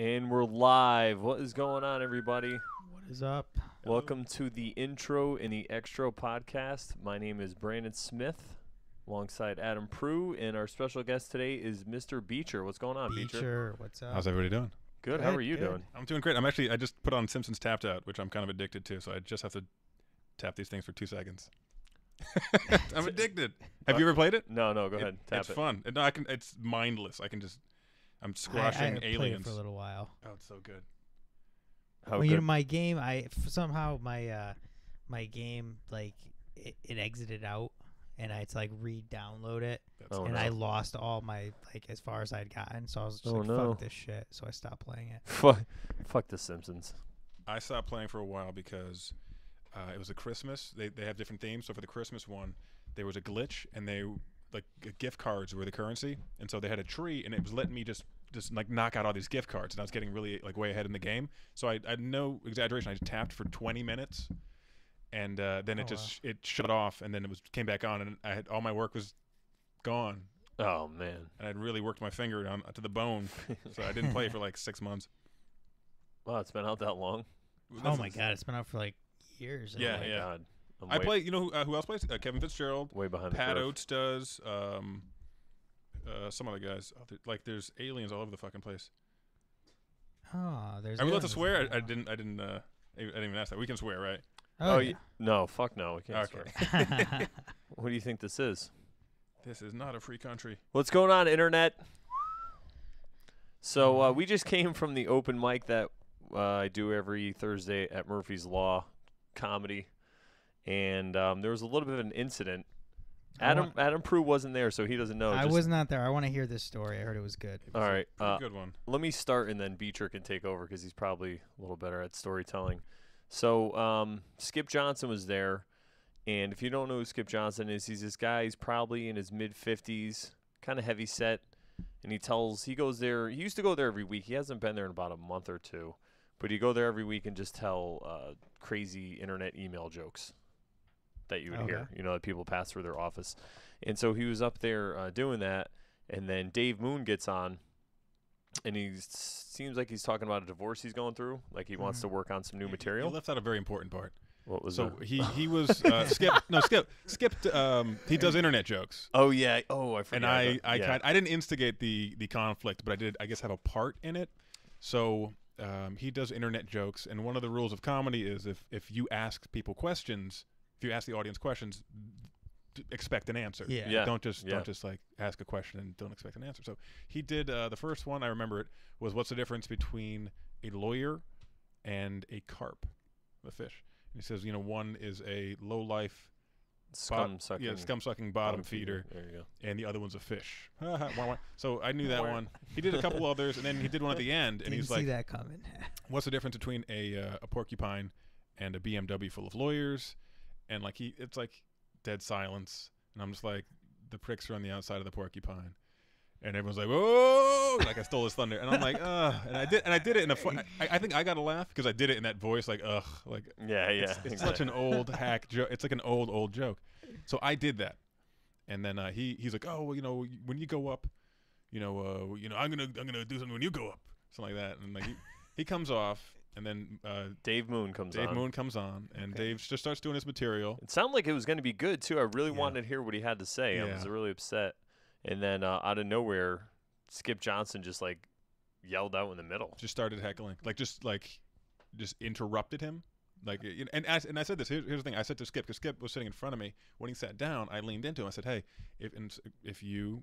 And we're live. What is going on, everybody? What is up? Welcome to the Intro and the Extro Podcast. My name is Brandon Smith, alongside Adam Pru, and our special guest today is Mr. Beecher. What's going on, Beecher? Beecher, what's up? How's everybody doing? Good. How are you doing? I'm doing great. I just put on Simpsons Tapped Out, which I'm kind of addicted to, so I just have to tap these things for 2 seconds. I'm addicted. Have you ever played it? No, go ahead. Tap it's it. fun. No, it's mindless. I'm squashing I aliens. played it for a little while. Oh, it's so good. How Well, good? you know, my game, somehow my game, like, it exited out, and I had to, like, re-download it, Oh, and no. I lost all my, like, as far as I'd gotten, so I was just Oh, like, no. fuck this shit, so I stopped playing it. Fuck the Simpsons. I stopped playing for a while because it was a Christmas. They have different themes. So for the Christmas one, there was a glitch, and gift cards were the currency, and so they had a tree, and it was letting me just like knock out all these gift cards, and I was getting really like way ahead in the game. So I had no exaggeration. I just tapped for 20 minutes, and then it shut off, and then came back on, and I had all my work was gone, Oh, man. and I'd really worked my finger down to the bone. So I didn't play for like 6 months. Wow, it's been out that long? Oh my god, it's been out for, like, years. Yeah, Oh, my yeah. God. I play. You know who else plays? Kevin Fitzgerald. Way behind Pat the curve. Oates does. Some other guys. There's aliens all over the fucking place. Oh, there's. Are we allowed to aliens. swear? I didn't even ask that. We can swear, right? Oh, yeah. No, fuck no. We can't Okay. swear. What do you think this is? This is not a free country. What's going on, Internet? So we just came from the open mic that I do every Thursday at Murphy's Law Comedy, and there was a little bit of an incident. Adam Pru wasn't there, so he doesn't know. I was not there. I want to hear this story. I heard it was good. It All was right, a pretty good one. let me start, and then Beecher can take over because he's probably a little better at storytelling. So Skip Johnson was there, and if you don't know who Skip Johnson is, he's this guy. He's probably in his mid-50s, kind of heavy set, and he goes there. He used to go there every week. He hasn't been there in about a month or two, but he'd go there every week and just tell crazy internet email jokes that you would hear, that people pass through their office. And so he was up there doing that, and then Dave Moon gets on, and he seems like he's talking about a divorce he's going through, like he wants to work on some new material. You left out a very important part. What was So that? he was Skip. No, Skip. He does internet jokes. Oh, yeah. Oh, I forgot. And I yeah. didn't instigate the conflict, but I did, I guess, have a part in it. So he does internet jokes, and one of the rules of comedy is if you ask people questions, if you ask the audience questions, expect an answer. Yeah. Yeah. Don't just like ask a question and don't expect an answer. So he did the first one. I remember it was, what's the difference between a lawyer and a carp, the fish? And he says, one is a low life scum-sucking bottom feeder, There you go. and the other one's a fish. So I knew that one. He did a couple others, and then he did one at the end, and Didn't he's see like, that coming. what's the difference between a porcupine and a BMW full of lawyers? And like it's like dead silence, and I'm just like, the pricks are on the outside of the porcupine, and everyone's like, whoa, like I stole his thunder, and I'm like, ugh, and I did it in a fun. I think I got a laugh because I did it in that voice, like, ugh, like Yeah. it's such an old hack joke. It's like an old joke. So I did that, and then he's like, oh, well, when you go up, I'm gonna do something when you go up, something like that, and like he comes off, and then Dave Moon comes on. Dave Moon comes on, and Dave just starts doing his material. It sounded like it was going to be good, too. I really wanted to hear what he had to say. I Yeah. was really upset. And then out of nowhere, Skip Johnson just, like, yelled out in the middle. Just started heckling, just interrupted him, and I said this. Here's the thing. I said to Skip, because Skip was sitting in front of me. When he sat down, I leaned into him. I said, hey, if you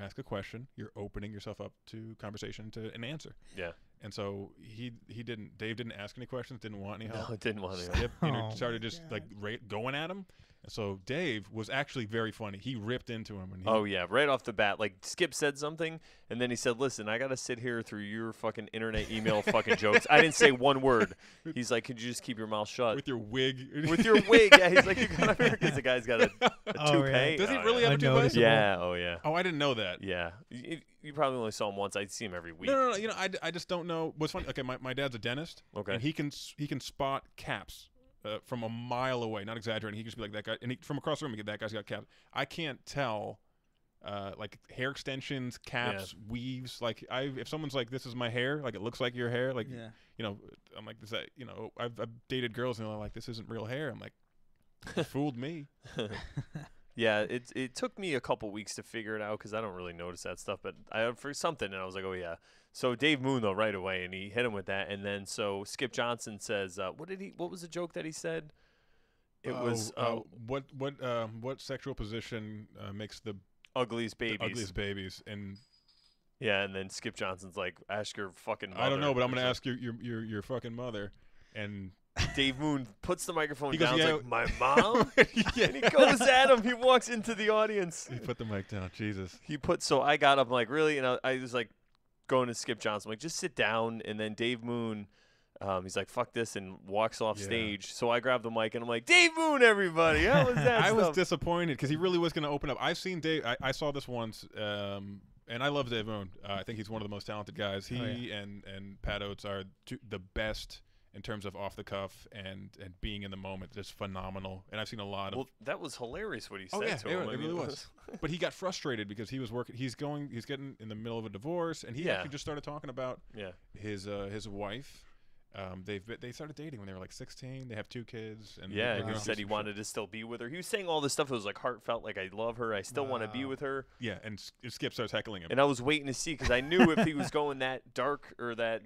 ask a question, you're opening yourself up to conversation, to an answer. Yeah. And so Dave didn't ask any questions, didn't want any help. No, it didn't want to. Skip Oh, started just God. going at him. And so Dave was actually very funny. He ripped into him. And Oh, yeah, right off the bat. Like, Skip said something, and then he said, listen, I got to sit here through your fucking internet email fucking jokes. I didn't say one word. He's like, could you just keep your mouth shut? with your wig. With your wig. Yeah, he's like, you got to because the guy's got a Oh, toupee. really? Does he Oh, really yeah. have a toupee? Unnoticeable. Yeah, oh, yeah. Oh, I didn't know that. Yeah. You probably only saw him once. I see him every week. No. I just don't know. What's funny? Okay, my dad's a dentist. Okay. And he can spot caps from a mile away. Not exaggerating. He can just be like, that guy. And from across the room, that guy's got caps. I can't tell like hair extensions, caps, weaves. Like if someone's like, "This is my hair," like it looks like your hair. Like you know, I'm like, "Is that?" You know, I've dated girls and they're like, "This isn't real hair." I'm like, "You fooled me." Yeah, it took me a couple weeks to figure it out because I don't really notice that stuff. But for something, and I was like, "Oh yeah." So Dave Moon though right away, and he hit him with that, and then so Skip Johnson says, What was the joke that he said? It was what sexual position makes the ugliest babies? The ugliest babies, and yeah, and then Skip Johnson's like, "Ask your fucking mother." I don't know, but I'm gonna ask your fucking mother, and Dave Moon puts the microphone he goes, down. "Yeah." Like, "My mom?" And he goes at him. He walks into the audience. He put the mic down. Jesus. So I got up, like, really? And I was like going to Skip Johnson. I'm like, just sit down. And then Dave Moon, he's like, "Fuck this," and walks off stage. So I grabbed the mic and I'm like, "Dave Moon, everybody. How was that?" I was disappointed because he really was going to open up. I've seen Dave. I saw this once, and I love Dave Moon. I think he's one of the most talented guys. He and Pat Oates are the best in terms of off the cuff and being in the moment. Just phenomenal. And I've seen a lot of. Well, that was hilarious what he said to him. It really was. But he got frustrated because he was working. He's getting in the middle of a divorce, and he actually just started talking about his wife. They started dating when they were like 16. They have 2 kids. And he said he wanted to still be with her. He was saying all this stuff. It was like heartfelt, like, "I love her. I still want to be with her." Yeah, and Skip starts heckling him. And I was waiting to see because I knew if he was going that dark or that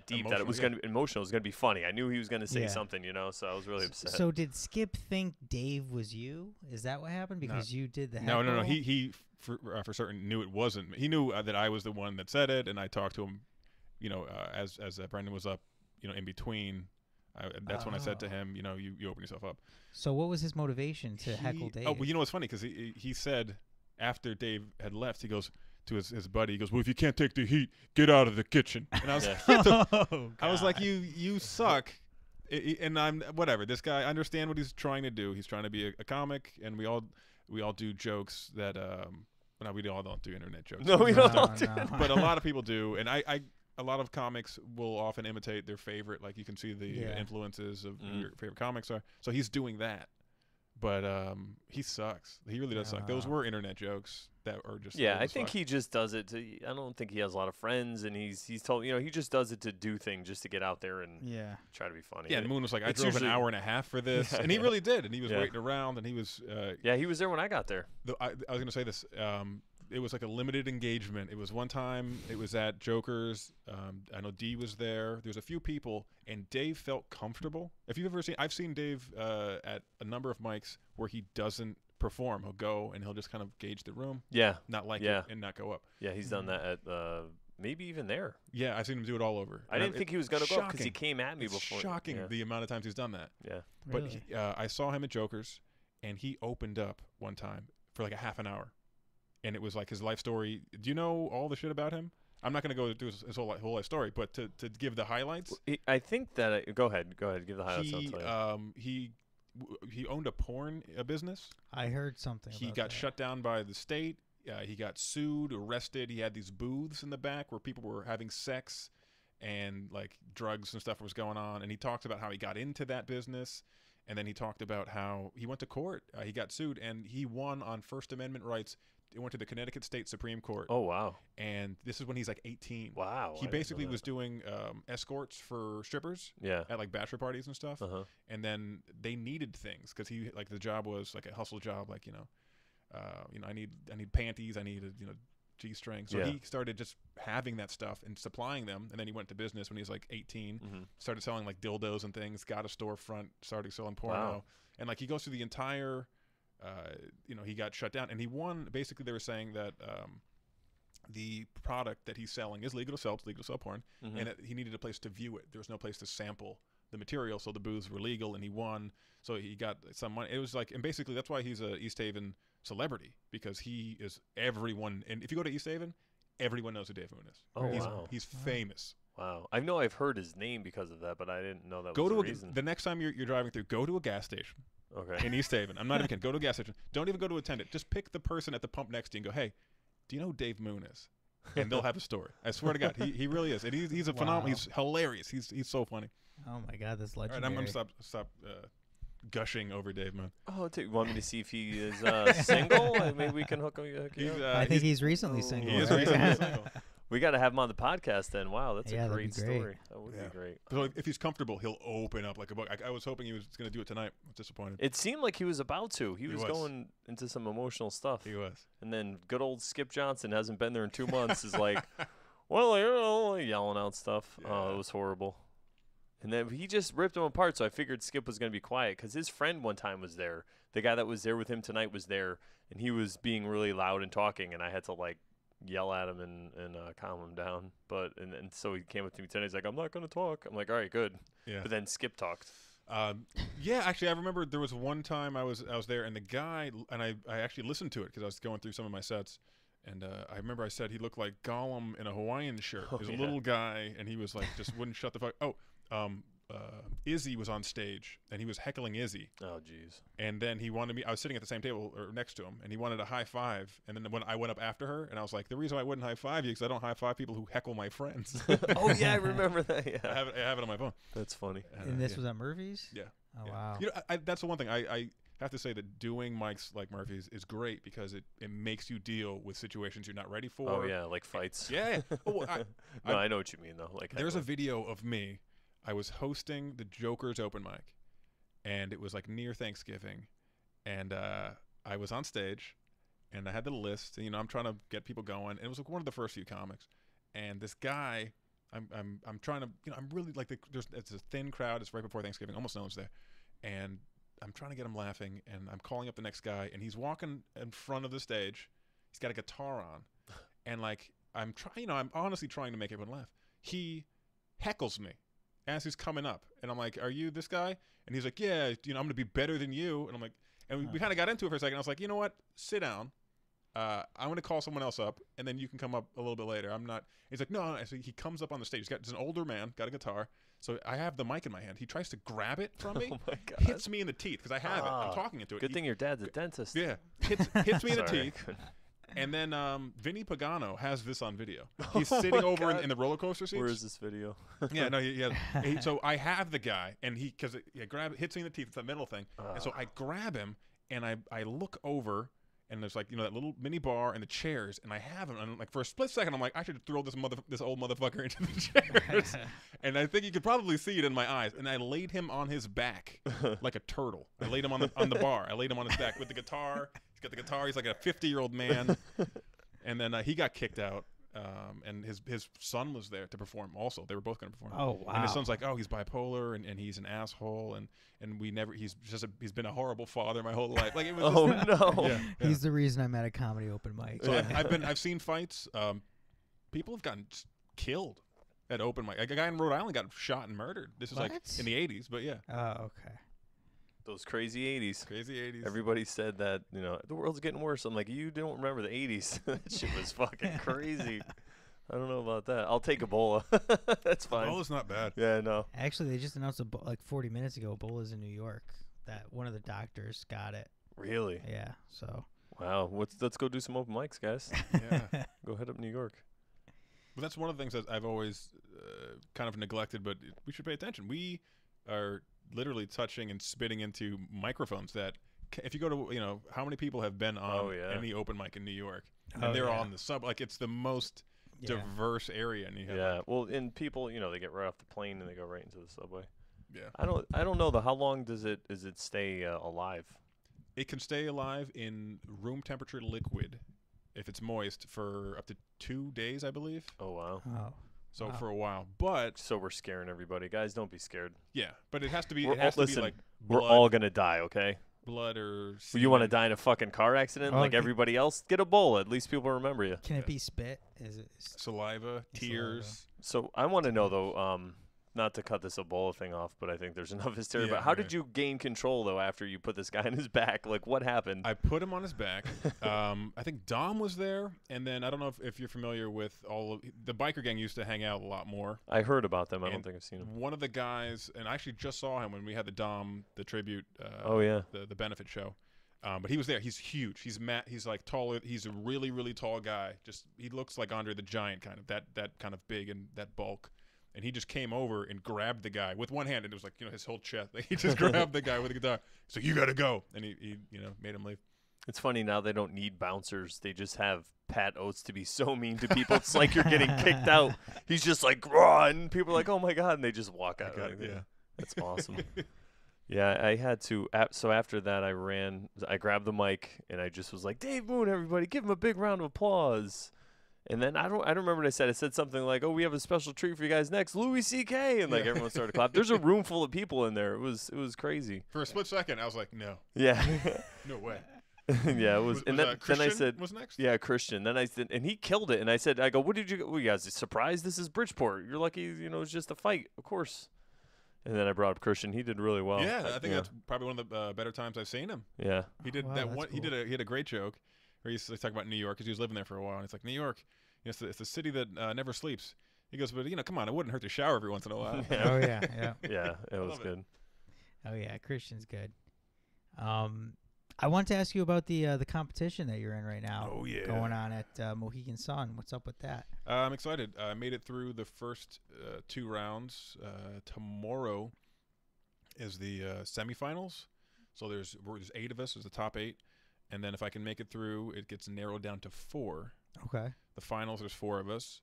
deep, that it was going to be emotional. It was going to be funny. I knew he was going to say something, so I was really upset. So did Skip think Dave was you? Is that what happened? Because you did the heckle? No. He for certain knew it wasn't. He knew that I was the one that said it, and I talked to him. As Brendan was up, in between, that's when I said to him, you open yourself up. So what was his motivation to heckle Dave? Oh, well, what's funny? Because he said after Dave had left, he goes to his buddy, he goes, "Well, if you can't take the heat, get out of the kitchen." And I was I was like, you suck. And I'm whatever. This guy, I understand what he's trying to do. He's trying to be a comic, and we all do jokes that no, we all don't do internet jokes. No, we don't. But a lot of people do, and a lot of comics will often imitate their favorite. Like you can see the influences of who your favorite comics are. So he's doing that, but he sucks. He really does suck. Those were internet jokes that are just I think he just does it to. I don't think he has a lot of friends, and he's told he just does it to do things, just to get out there and try to be funny. Yeah, and Moon was like, "I drove an hour and a half for this," and he really did, and he was waiting around, and he was. He was there when I got there. I was going to say this. It was like a limited engagement. It was one time. It was at Joker's. I know Dee was there. There's a few people, and Dave felt comfortable. If you've ever seen, I've seen Dave at a number of mics where he doesn't perform. He'll go and he'll just kind of gauge the room. Yeah. Not like it and not go up. Yeah, he's done that at maybe even there. Yeah, I've seen him do it all over. I didn't think he was going to go up because he came at me before. Shocking the amount of times he's done that. Yeah. But I saw him at Joker's, and he opened up one time for like a half an hour. And it was like his life story. Do you know all the shit about him? I'm not going to go through his whole life story, but to give the highlights. I think that go ahead, give the highlights. He owned a business. I heard something. He got shut down by the state. He got sued, arrested. He had these booths in the back where people were having sex and like drugs and stuff was going on. And he talked about how he got into that business. And then he talked about how he went to court. He got sued, and he won on First Amendment rights. It went to the Connecticut State Supreme Court. Oh, wow. And this is when he's like 18. Wow. He basically was doing escorts for strippers at like bachelor parties and stuff. And then they needed things because he like the job was like a hustle job. Like, I need panties. I need a G-string. So he started just having that stuff and supplying them. And then he went to business when he was like 18, started selling like dildos and things, got a storefront, started selling porno. Wow. And like he goes through the entire... he got shut down, and he won. Basically, they were saying that the product that he's selling is legal to sell. It's legal to sell porn, and that he needed a place to view it. There was no place to sample the material, so the booths were legal, and he won. So he got some money. It was like, and basically that's why he's a East Haven celebrity, because he is everyone. And if you go to East Haven, everyone knows who Dave Moon is. Oh, wow. He's famous. Wow. I know I've heard his name because of that, but I didn't know that was the reason. The next time you're driving through, go to a gas station. Okay. In East Haven. I'm not even kidding. Go to a gas station. Don't even go to attendant. Just pick the person at the pump next to you and go, "Hey, do you know who Dave Moon is?" And they'll have a story. I swear to God, he really is. And he's a phenomenal. He's hilarious. He's so funny. Oh my God, that's legendary. All right, I'm gonna stop gushing over Dave, man. Oh, you want me to see if he is single? Maybe we can hook you up. I think he's recently single. He is right? recently single. We got to have him on the podcast then. Wow, that's Yeah, a that'd be great great. story. That would be great. So if he's comfortable, he'll open up like a book. I was hoping he was going to do it tonight. I was disappointed. It seemed like he was about to. He was was. going into some emotional stuff. He was. And then good old Skip Johnson hasn't been there in 2 months. Is like, well, you know, yelling out stuff. Yeah. Oh, it was horrible. And then he just ripped him apart. So I figured Skip was going to be quiet because his friend one time was there. The guy that was there with him tonight was there, and he was being really loud and talking, and I had to like yell at him and calm him down. But and so he came up to me tonight. He's like, I'm not going to talk. I'm like, all right, good. Yeah. But then Skip talked. Yeah, actually, I remember there was one time I was there, and the guy, and I actually listened to it because I was going through some of my sets, and I remember I said he looked like Gollum in a Hawaiian shirt. Oh, He was yeah. a little guy, and he was like just wouldn't shut the fuck. Izzy was on stage, and he was heckling Izzy. Oh, jeez. And then he wanted me. I was sitting at the same table or next to him, and he wanted a high five. And then when I went up after her, and I was like, the reason I wouldn't high five you is because I don't high five people who heckle my friends. Oh, yeah, I remember that. Yeah. I have it on my phone. That's funny. And this yeah. was at Murphy's? Yeah. Oh, Yeah. wow. You know, that's the one thing I have to say that doing mics like Murphy's is great because it makes you deal with situations you're not ready for. Oh, yeah, like fights. Yeah. Oh, I know what you mean, though. Like there's a heckling. video of me. I was hosting the Joker's open mic, and it was like near Thanksgiving, and I was on stage, and I had the list, and you know I'm trying to get people going, and it was like one of the first few comics, and this guy, I'm trying to, you know, I'm really like it's a thin crowd, it's right before Thanksgiving, almost no one's there, and I'm trying to get him laughing, and I'm calling up the next guy, and he's walking in front of the stage, he's got a guitar on, and like I'm trying, you know, I'm honestly trying to make everyone laugh. He heckles me as he's coming up, and I'm like, are you this guy? And he's like, yeah, you know, I'm gonna be better than you. And I'm like, and we kind of got into it for a second. I was like, you know what, sit down, I'm gonna call someone else up, and then you can come up a little bit later. I'm not. He's like, no. So he comes up on the stage. He's an older man, got a guitar, so I have the mic in my hand. He tries to grab it from me, Oh, my God. hits me in the teeth because I have it. I'm talking into it. Good thing your dad's a dentist. Yeah, hits me in the Sorry. teeth. And then Vinny Pagano has this on video. He's sitting over in the roller coaster seats. Where is this video? Yeah, no, so I have the guy, and because hits me in the teeth. It's that middle thing, and so I grab him, and I look over, and there's like, you know, that little mini bar and the chairs, and I have him, and like for a split second, I'm like, I should throw this old motherfucker into the chairs, and I think you could probably see it in my eyes, and I laid him on his back like a turtle. I laid him on the bar. I laid him on his back with the guitar. He's got the guitar. He's like a 50-year-old man, and then he got kicked out. And his son was there to perform also. They were both going to perform. Oh, wow. And his son's like, oh, he's bipolar and he's an asshole and he's been a horrible father my whole life. Like it was. Oh, just, no. Yeah, He's the reason I'm at a comedy open mic. So I've seen fights. People have gotten killed at open mic. Like a guy in Rhode Island got shot and murdered. This is like What? in the 80s, but yeah. Oh, okay. Those crazy 80s. Crazy 80s. Everybody said that, you know, the world's getting worse. I'm like, you don't remember the 80s. That shit was fucking crazy. I don't know about that. I'll take Ebola. That's fine. Ebola's not bad. Yeah, no. Actually, they just announced like 40 minutes ago, Ebola's in New York. That one of the doctors got it. Really? Yeah. So. Wow. Let's go do some open mics, guys. Yeah. Go head up New York. But that's one of the things that I've always kind of neglected, but we should pay attention. We are literally touching and spitting into microphones that if you go to, you know, how many people have been on any open mic in New York, and they're on the sub, like it's the most diverse area. And you have yeah. Well, and people, you know, they get right off the plane and they go right into the subway. Yeah. I don't know though. How long does it stay alive? It can stay alive in room temperature liquid if it's moist for up to 2 days, I believe. Oh, wow. Oh. So for a while, but So we're scaring everybody. Guys, don't be scared. yeah, but it has to be. We're It has all, to be like we're blood, all going to die, okay? blood or. You want to semen. die in a fucking car accident like Okay. everybody else? Get Ebola. At least people remember you. Can it be spit? Is it? Saliva, tears. So I want to know, though, not to cut this Ebola thing off, but I think there's enough hysteria. Yeah, but how right. did you gain control, though, after you put this guy on his back? Like, what happened? I put him on his back. I think Dom was there, and then I don't know if you're familiar with all of the biker gang used to hang out a lot more. I heard about them. I don't And think I've seen them. One of the guys, and I actually just saw him when we had the tribute. Oh, yeah. The benefit show. But he was there. He's huge. He's like taller. He's a really, really tall guy. He looks like Andre the Giant, kind of that kind of big and that bulk. and he just came over and grabbed the guy with one hand, and it was like, his whole chest. Like, he just grabbed the guy with the guitar. So you got to go, and he made him leave. It's funny now they don't need bouncers. They just have Pat Oates to be so mean to people. It's like you're getting kicked out. He's just like, raw, and people are like, oh, my God, and they just walk out. Yeah. That's awesome. Yeah, I had to. So after that, I grabbed the mic, and I just was like, Dave Moon, everybody, give him a big round of applause. And then I don't remember what I said. I said something like, oh, we have a special treat for you guys next, Louis C.K. And, like, everyone started to clap. There's a room full of people in there. It was crazy. For a split second, I was like, no. Yeah. No way. Yeah, it was. And then I said, was next? Yeah, Christian. Then I said, and he killed it. And I said, what did you, you guys surprised? This is Bridgeport. You're lucky, it's just a fight. Of course. And then I brought up Christian. He did really well. Yeah, I think that's probably one of the better times I've seen him. Yeah. He did that one. Cool. He had a great joke where he's talking about New York because he was living there for a while. And it's like, New York, it's the city that never sleeps. He goes, but, come on, it wouldn't hurt to shower every once in a while. Oh, yeah. Yeah, it was good. Oh, yeah, Christian's good. I want to ask you about the competition that you're in right now. Oh, yeah. Going on at Mohegan Sun. What's up with that? I'm excited. I made it through the first 2 rounds. Tomorrow is the semifinals. So there's 8 of us. There's the top 8. And then if I can make it through, it gets narrowed down to 4. Okay. The finals, there's 4 of us.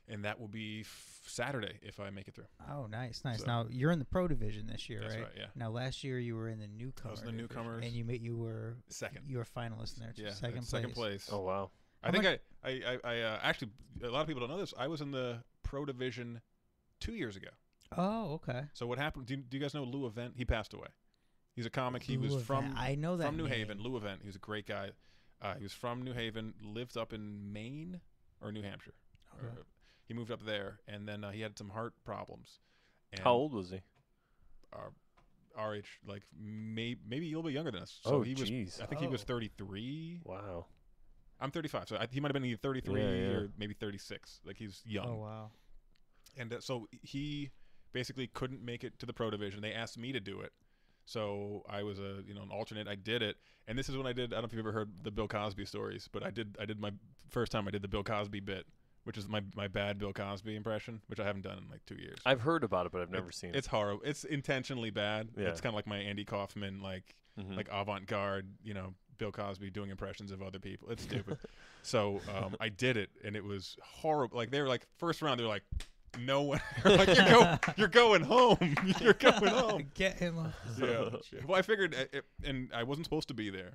And that will be Saturday if I make it through. Oh, nice. So, now you're in the pro division this year, that's right? Right, yeah. Now last year you were in the newcomer. I was in the newcomers, and you were second. You were finalist in there too. Yeah, second place. Oh wow. I think I actually, a lot of people don't know this. I was in the pro division 2 years ago. Oh, okay. So what happened? Do you guys know Lou Event? He passed away. He's a comic. He was from New Haven. Lou Event. He was a great guy. He was from New Haven. Lived up in Maine or New Hampshire. Okay. He moved up there, and then he had some heart problems. And how old was he? Our age, like maybe a little bit younger than us. So he was. Geez. I think he was 33. Wow. I'm 35, so he might have been either 33 or maybe 36. Like he's young. Oh wow. And so he basically couldn't make it to the pro division. They asked me to do it. So I was an alternate. I did it, and this is when I did. I don't know if you've ever heard the Bill Cosby stories, but I did my first time. I did the Bill Cosby bit, which is my bad Bill Cosby impression, which I haven't done in like 2 years. I've heard about it, but I've never seen it. It's horrible. It's intentionally bad. Yeah. It's kind of like my Andy Kaufman, like avant-garde, Bill Cosby doing impressions of other people. It's stupid. So I did it, and it was horrible. Like they were like first round, they're like, no one. Like you're going home. You're going home. Get him off. Yeah. Well, I figured, and I wasn't supposed to be there.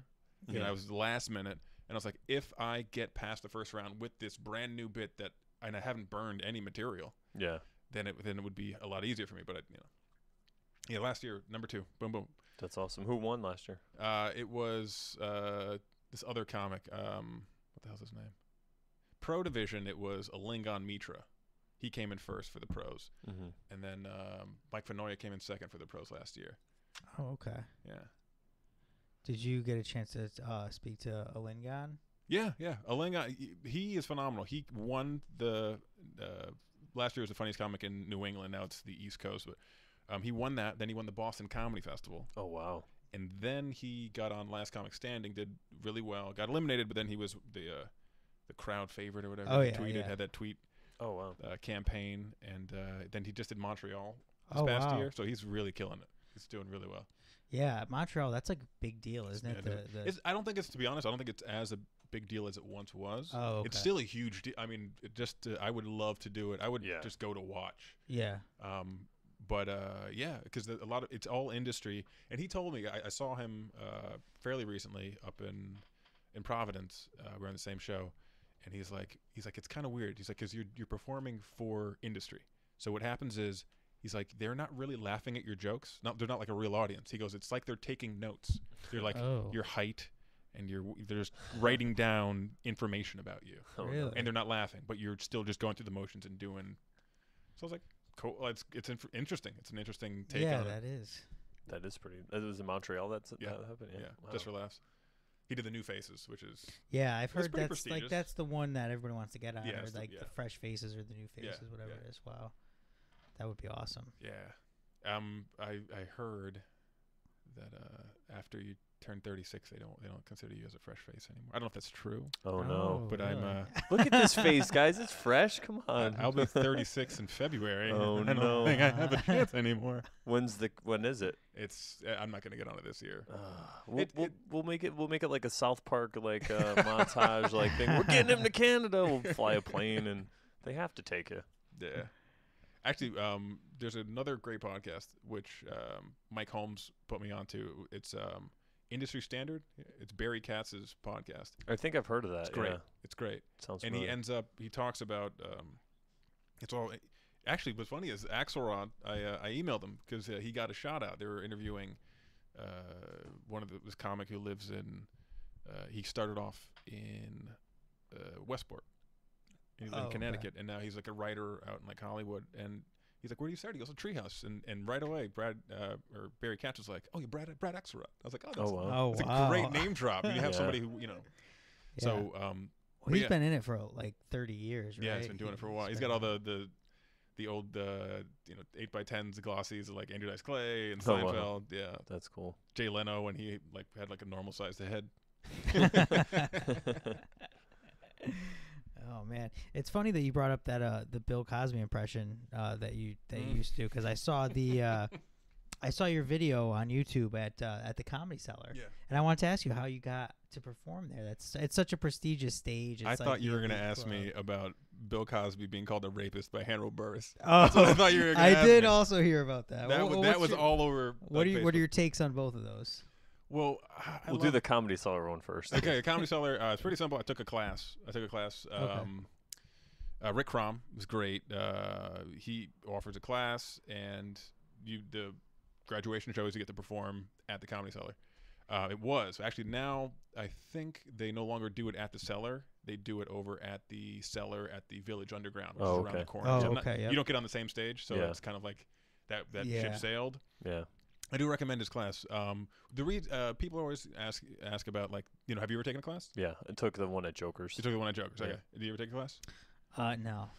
I was the last minute, and I was like, if I get past the first round with this brand new bit and I haven't burned any material, then it would be a lot easier for me. But last year, number 2, boom, boom. That's awesome. Who won last year? It was this other comic. What the hell's his name? Pro division. It was Alingon Mitra. He came in first for the pros, and then Mike Fenoya came in second for the pros last year. Oh, okay. Yeah. Did you get a chance to speak to Alingon? Yeah. Alingon, he is phenomenal. He won the last year was the funniest comic in New England. Now it's the East Coast, but he won that. Then he won the Boston Comedy Festival. Oh wow. And then he got on Last Comic Standing, did really well. Got eliminated, but then he was the crowd favorite or whatever. Oh, he yeah, tweeted, yeah. had that tweet. Oh wow. Campaign, and then he just did Montreal this past year, so he's really killing it. He's doing really well. Yeah, Montreal, that's like a big deal, isn't it? I don't think it's, to be honest, I don't think it's as a big deal as it once was. Oh, okay. It's still a huge deal. I mean, I would love to do it. I would just go to watch. Yeah. But because a lot of it's all industry, and he told me I saw him fairly recently up in Providence. We're on the same show. And he's like, it's kind of weird. He's like, because you're performing for industry. So what happens is, he's like, they're not really laughing at your jokes. They're not like a real audience. He goes, it's like they're taking notes. They're like your height, and they're just writing down information about you. Really? And they're not laughing, but you're still just going through the motions and doing. So I was like, cool. Well, it's interesting. It's an interesting take on it. Yeah, that is. That is pretty. That was in Montreal. That happened. Yeah. Wow. Just for laughs. He did the New Faces, which is I've heard that's the one that everyone wants to get on, or the Fresh Faces or the New Faces, whatever it is. Wow, that would be awesome. Yeah, I heard that after you turn 36, they don't consider you as a fresh face anymore. I don't know if that's true. Oh no! But really? Look at this face, guys. It's fresh. Come on. I'll be 36 in February. Oh, I don't no. think I have a chance anymore. When is it? It's I'm not gonna get on it this year. We'll make it like a South Park montage like thing. We're getting him to Canada. We'll fly a plane and they have to take you. Yeah. Actually, there's another great podcast which Mike Holmes put me onto. It's Industry Standard. It's Barry Katz's podcast. I think I've heard of that. It's great. Yeah. It's great. Sounds And familiar. he talks about it's all actually what's funny is Axelrod. I emailed him because he got a shout out. They were interviewing one of this comic who lives in he started off in Westport in Connecticut, and now he's like a writer out in like Hollywood. And he's like, "Where do you start?" He goes, "To Treehouse." And right away, Barry Katz was like, "Oh, you're Brad Axelrod." I was like, "Oh, that's, wow. that's a great name drop." And you have Yeah. somebody who Yeah. So Well, he's been in it for like 30 years, right? yeah, he's been doing it for a while. He's been got all the old 8x10s, the glossies of like Andrew Dice Clay and Oh, wow. Seinfeld. Yeah, That's cool. Jay Leno when he like had like a normal sized head. Oh man, it's funny that you brought up that the Bill Cosby impression that you used to, because I saw the I saw your video on YouTube at the Comedy Cellar, Yeah. and I wanted to ask you how you got to perform there. It's such a prestigious stage. I It's thought like you the were going to elite ask club. me about Bill Cosby being called a rapist by Hannibal Buress. Oh, That's what I thought you were going to I ask did me. also hear about that. That Wha- was, what's that was your- all over. What are Facebook. your takes on both of those? Well, We'll do the Comedy Cellar one first. Okay, Comedy Cellar. It's pretty simple. I took a class. Rick Crom was great. He offers a class, and the graduation shows you get to perform at the Comedy Cellar. It was actually now I think they no longer do it at the Cellar. They do it over at the Cellar at the Village Underground, which is around the corner. Oh, So okay, yep. You don't get on the same stage, so Yeah. it's kind of like that Yeah. ship sailed. Yeah. I do recommend his class. People always ask about like have you ever taken a class? Yeah. I took the one at Jokers. You took the one at Jokers. Yeah. Okay. Did you ever take a class? No.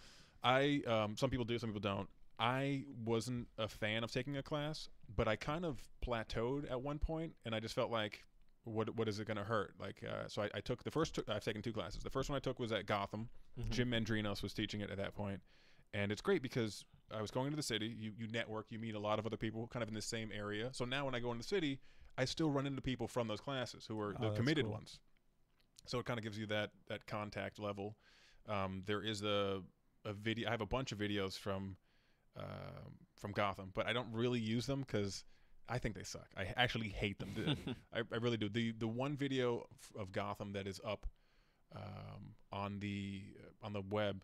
Some people do, some people don't. I wasn't a fan of taking a class, but I kind of plateaued at one point, and I just felt like, what is it going to hurt? Like, so I took I've taken 2 classes. The first one I took was at Gotham. Mhm. Jim Mendrinos was teaching it at that point, and it's great because I was going into the city. You network, you meet a lot of other people kind of in the same area. So now when I go into the city, I still run into people from those classes who are the that's committed cool. ones. So it kind of gives you that contact level. There is a video. I have a bunch of videos from Gotham, but I don't really use them because I think they suck. I actually hate them. I really do. The one video of Gotham that is up on the web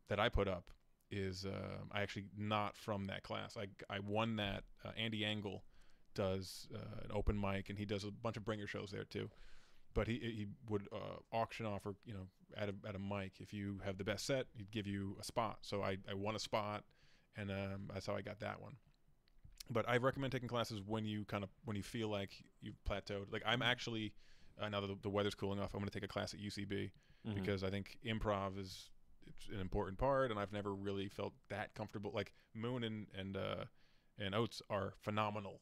that I put up is I actually not from that class. I won that. Andy Angle does an open mic, and he does a bunch of bringer shows there too. But he would auction off, or at a mic, if you have the best set, he'd give you a spot. So I won a spot, and that's how I got that one. But I recommend taking classes when you feel like you've plateaued. Like I'm actually now that the weather's cooling off, I'm going to take a class at UCB because I think improv it's an important part, and I've never really felt that comfortable. Like Moon and Oates are phenomenal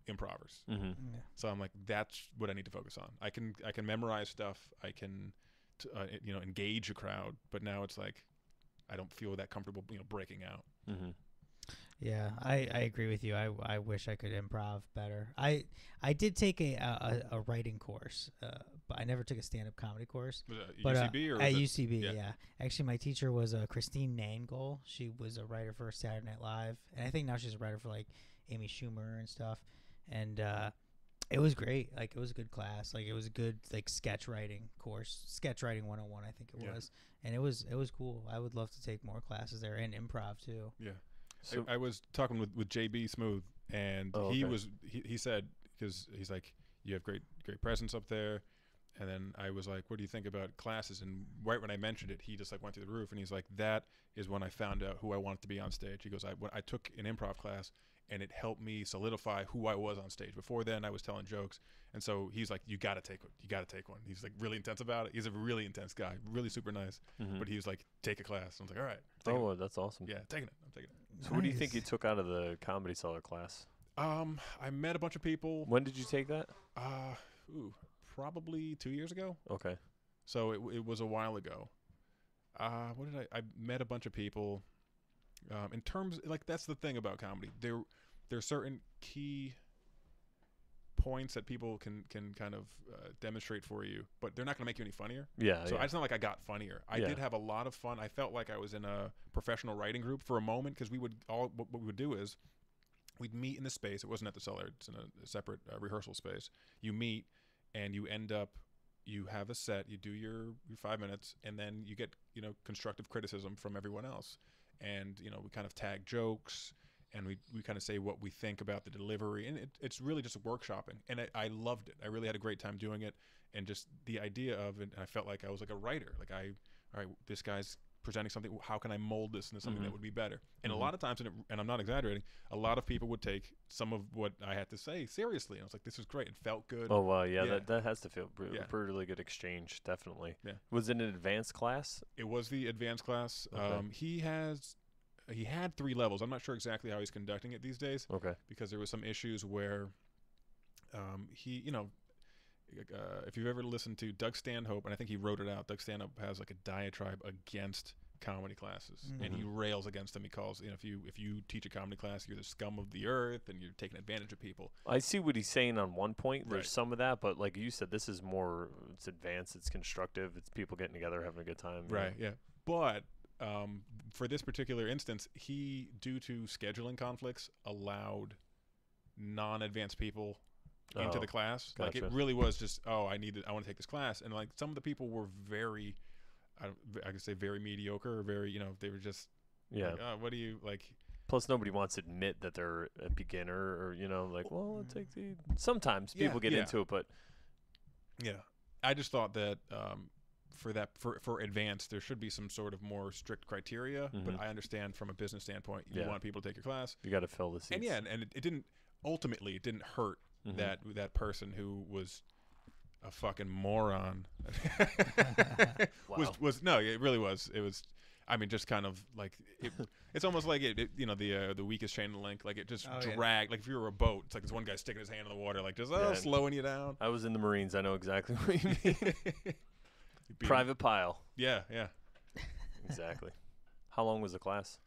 improvers. Mm-hmm. So I'm like, that's what I need to focus on. I can memorize stuff. I can engage a crowd. But now it's like I don't feel that comfortable breaking out. Mm-hmm. Yeah, I agree with you. I wish I could improv better. I did take a writing course, but I never took a stand-up comedy course. Was it But UCB or at was it- UCB, yeah. yeah. Actually, my teacher was Christine Nangle. She was a writer for Saturday Night Live, and I think now she's a writer for like Amy Schumer and stuff. And it was great. Like, it was a good class. Like, it was a good sketch writing course, sketch writing 101, I think it Yeah. was. And it was cool. I would love to take more classes there, and improv too. Yeah. So I was talking with JB Smoove, and Oh, he okay. was he said, because he's like, you have great presence up there. And then I was like, what do you think about classes? And right when I mentioned it, he just went through the roof, and he's like, that is when I found out who I wanted to be on stage. He goes, I took an improv class, and it helped me solidify who I was on stage. Before then, I was telling jokes. And so he's like, you got to take one. He's like really intense about it. He's a really intense guy, really super nice. Mhm. But he was like, take a class. And I was like, all right. Oh, that's awesome. Yeah, taking it. I'm taking it. So what do you think you Nice. took out of the Comedy Cellar class? I met a bunch of people. When did you take that? probably 2 years ago. Okay. So it was a while ago. What did I met a bunch of people. In terms, like, that's the thing about comedy. There are certain key points that people can kind of demonstrate for you, but they're not going to make you any funnier. Yeah. So yeah. it's not like I got funnier. I did have a lot of fun. I felt like I was in a professional writing group for a moment, because what we would do is we'd meet in the space. It wasn't at the Cellar. It's in a separate rehearsal space. You meet and you end up, you have a set, you do your 5 minutes, and then you get, constructive criticism from everyone else. And, we kind of tag jokes, and we kind of say what we think about the delivery. And it's really just workshopping. And I loved it. I really had a great time doing it. And just the idea of it, I felt like I was like a writer. Like, all right, this guy's presenting something. How can I mold this into something that would be better? And a lot of times, and I'm not exaggerating, a lot of people would take some of what I had to say seriously. And I was like, this is great. It felt good. Oh, wow. Yeah. That has to feel really good exchange. Definitely. Yeah. Was it an advanced class? It was the advanced class. Okay. He had 3 levels. I'm not sure exactly how he's conducting it these days. Okay. Because there was some issues where if you've ever listened to Doug Stanhope, and I think he wrote it out, Doug Stanhope has like a diatribe against comedy classes, and he rails against them. He calls, if you teach a comedy class, you're the scum of the earth, and you're taking advantage of people. I see what he's saying on one point. There's Right. some of that, but like you said, this is more, it's advanced, it's constructive, it's people getting together, having a good time. Right, yeah. But for this particular instance, he, due to scheduling conflicts, allowed non-advanced people into the class. Gotcha. Like, it really was just, I want to take this class. And like, some of the people were very, I could say very mediocre, or very, they were just, like, what do you, like. Plus, nobody wants to admit that they're a beginner, or, like, well, I'll take the, sometimes people get into it, but. Yeah. I just thought that, for advanced, there should be some sort of more strict criteria, but I understand from a business standpoint, you want people to take your class. You got to fill the seats. And it didn't, ultimately, it didn't hurt that person who was a fucking moron. Wow. No, it really was. It was, I mean, just kind of like, it's almost like the weakest chain link. Like, it just dragged. Like, if you were a boat, it's like this one guy sticking his hand in the water, like, just slowing you down. I was in the Marines. I know exactly what you mean. Private pile. Yeah. Exactly. How long was the class?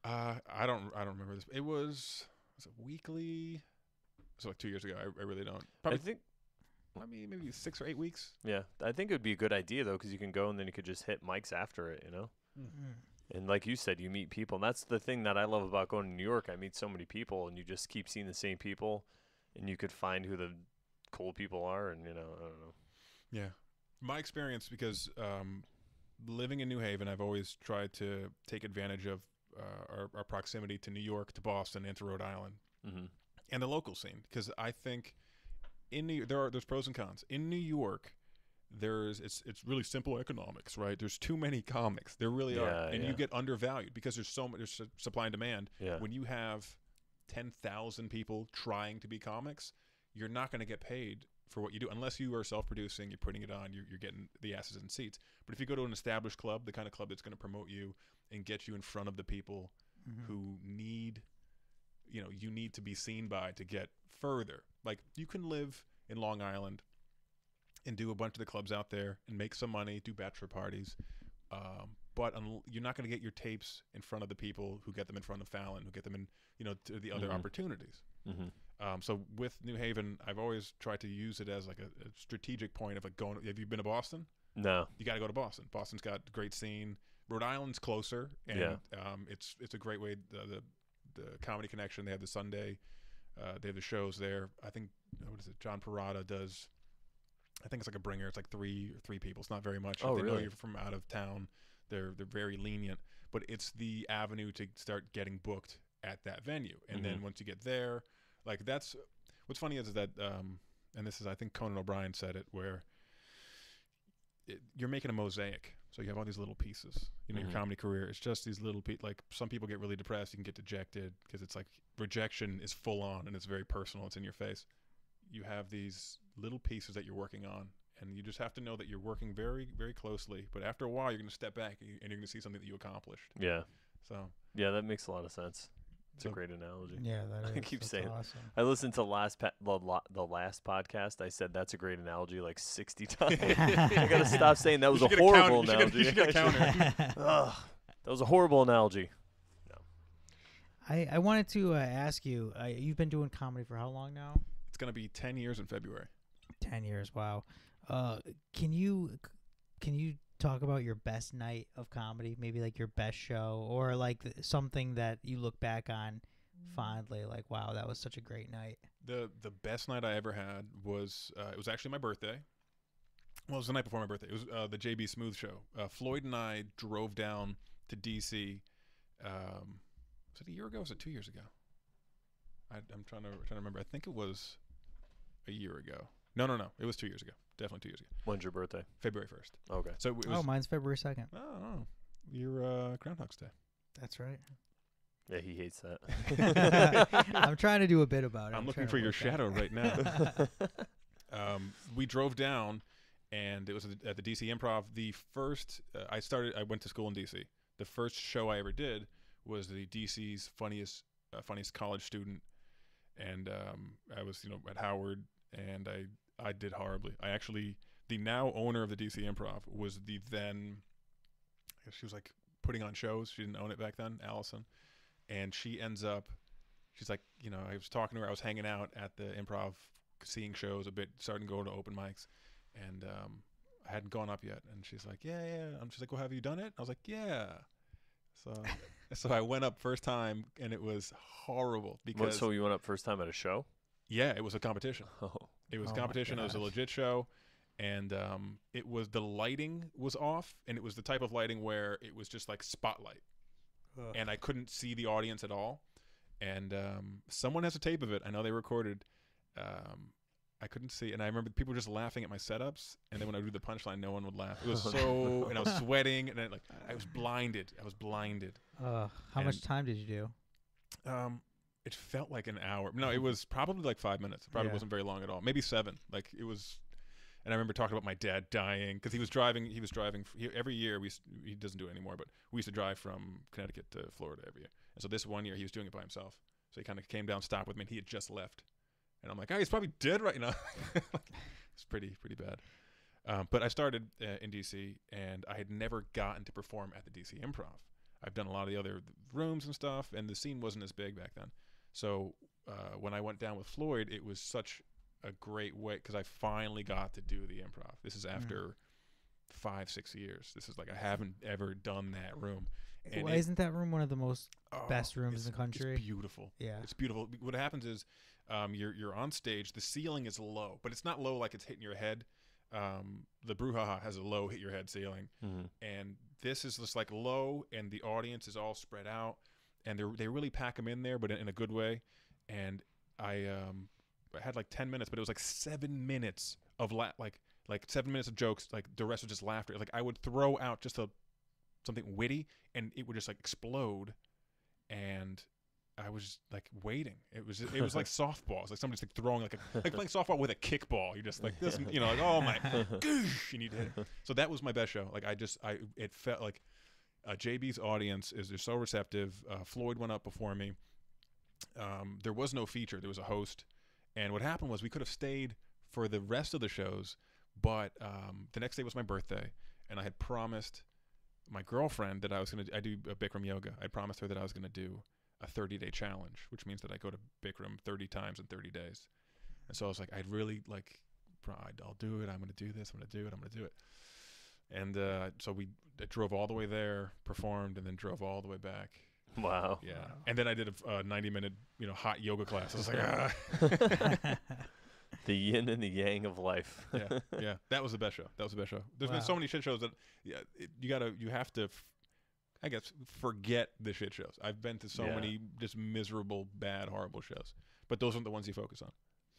I don't remember this. It was it weekly? So like 2 years ago. I really don't. Probably, maybe 6 or 8 weeks. Yeah, I think it would be a good idea though, because you can go and then you could just hit mics after it, And like you said, you meet people, and that's the thing that I love about going to New York. I meet so many people, and you just keep seeing the same people, and you could find who the cool people are, and I don't know. Yeah, my experience, because living in New Haven, I've always tried to take advantage of our proximity to New York, to Boston, and to Rhode Island, and the local scene, because I think there's pros and cons. In New York, it's really simple economics, right? There's too many comics. There really are, and you get undervalued because there's so much. There's supply and demand. Yeah. When you have 10,000 people trying to be comics, you're not going to get paid for what you do unless you are self-producing. You're putting it on. You're getting the asses in seats. But if you go to an established club, the kind of club that's going to promote you and get you in front of the people who need, you need to be seen by to get further. Like, you can live in Long Island and do a bunch of the clubs out there and make some money, do bachelor parties, but you're not going to get your tapes in front of the people who get them in front of Fallon, who get them in, to the other opportunities. So with New Haven, I've always tried to use it as like a strategic point of like going. Have you been to Boston? No. You got to go to Boston. Boston's got a great scene. Rhode Island's closer, and it's a great way. The Comedy Connection, they have the Sunday, they have the shows there. I think John Parada does. I think it's like a bringer. It's like three people. It's not very much. Oh, if they really? know you're from out of town, they're very lenient. But it's the avenue to start getting booked at that venue. And then once you get there, like, that's what's funny is that and this is, I think Conan O'Brien said it, where you're making a mosaic. So you have all these little pieces. Your comedy career, it's just these little pieces. Like, some people get really depressed. You can get dejected because it's like rejection is full on and it's very personal. It's in your face. You have these little pieces that you're working on, and you just have to know that you're working very, very closely. But after a while, you're going to step back and you're going to see something that you accomplished. Yeah. So. Yeah, that makes a lot of sense. It's a great analogy. Yeah, that is. I keep That's saying. awesome. I listened to the last podcast. I said that's a great analogy like 60 times. I gotta stop saying that was a horrible analogy. You should get a counter. Ugh, that was a horrible analogy. I wanted to ask you. You've been doing comedy for how long now? It's gonna be 10 years in February. 10 years. Wow. Can you talk about your best night of comedy? Maybe like your best show, or like something that you look back on fondly, like, wow, that was such a great night. The best night I ever had was it was actually my birthday. Well, it was the night before my birthday. It was the JB Smoove show. Floyd and I drove down to DC. Was it a year ago? Or was it 2 years ago? I'm trying to remember. I think it was a year ago. No. It was 2 years ago. Definitely 2 years ago. When's your birthday? February 1st. Okay. So it was, mine's February 2nd. Oh, your Groundhog's Day. That's right. Yeah, he hates that. I'm trying to do a bit about it. I'm looking for your shadow right now. We drove down, and it was at the DC Improv. The first I went to school in DC. The first show I ever did was the DC's funniest college student, and I was at Howard, and I did horribly. The now owner of the DC Improv was the then, I guess she was like putting on shows. She didn't own it back then, Allison. And she ends up, she's like, I was talking to her. I was hanging out at the Improv, seeing shows a bit, starting to go to open mics. And I hadn't gone up yet. And she's like, yeah. She's like, well, have you done it? I was like, yeah. So I went up first time, and it was horrible because. So you went up first time at a show? Yeah, it was a competition. Oh. It was a competition. It was a legit show. And the lighting was off, and it was the type of lighting where it was just like spotlight. Ugh. And I couldn't see the audience at all. And someone has a tape of it. I know they recorded. I couldn't see. And I remember people were just laughing at my setups. And then when I would do the punchline, no one would laugh. It was so, and I was sweating. And I was blinded. How much time did you do? It felt like an hour. No, it was probably like 5 minutes. It probably wasn't very long at all. Maybe 7. Like it was. And I remember talking about my dad dying because he was driving. Every year he doesn't do it anymore, but we used to drive from Connecticut to Florida every year. And so this one year he was doing it by himself. So he kind of came down, stopped with me, and he had just left. And I'm like, oh, he's probably dead right now. It's pretty bad. But I started in DC, and I had never gotten to perform at the DC Improv. I've done a lot of the other rooms and stuff, and the scene wasn't as big back then. So when I went down with Floyd, it was such a great way because I finally got to do the Improv. This is after 5-6 years. This is like I haven't ever done that room. And isn't that room one of the most best rooms in the country? It's beautiful. Yeah, it's beautiful. What happens is you're on stage. The ceiling is low, but it's not low like it's hitting your head. The brouhaha has a low hit your head ceiling, and this is just like low, and the audience is all spread out, and they really pack them in there, but in a good way. And I had like 10 minutes, but it was like 7 minutes of like 7 minutes of jokes. Like the rest was just laughter. Like I would throw out just something witty, and it would just like explode. And I was just like waiting. It was like softball. It's like somebody's like throwing like playing softball with a kickball. You're just like this, like oh my, goosh, you need to hit it. So that was my best show. Like it felt like JB's audience they're so receptive. Floyd went up before me. There was no feature. There was a host. And what happened was we could have stayed for the rest of the shows, but the next day was my birthday, and I had promised my girlfriend that I do Bikram yoga. I promised her that I was going to do a 30-day challenge, which means that I go to Bikram 30 times in 30 days. And so I was like, I'd really like, I'll do it. I'm going to do this. I'm going to do it. I'm going to do it. And so I drove all the way there, performed, and then drove all the way back. Wow. Yeah. Wow. And then I did a 90-minute, hot yoga class. I was like, The yin and the yang of life. Yeah. That was the best show. There's been so many shit shows that you have to, I guess, forget the shit shows. I've been to so many just miserable, bad, horrible shows. But those aren't the ones you focus on.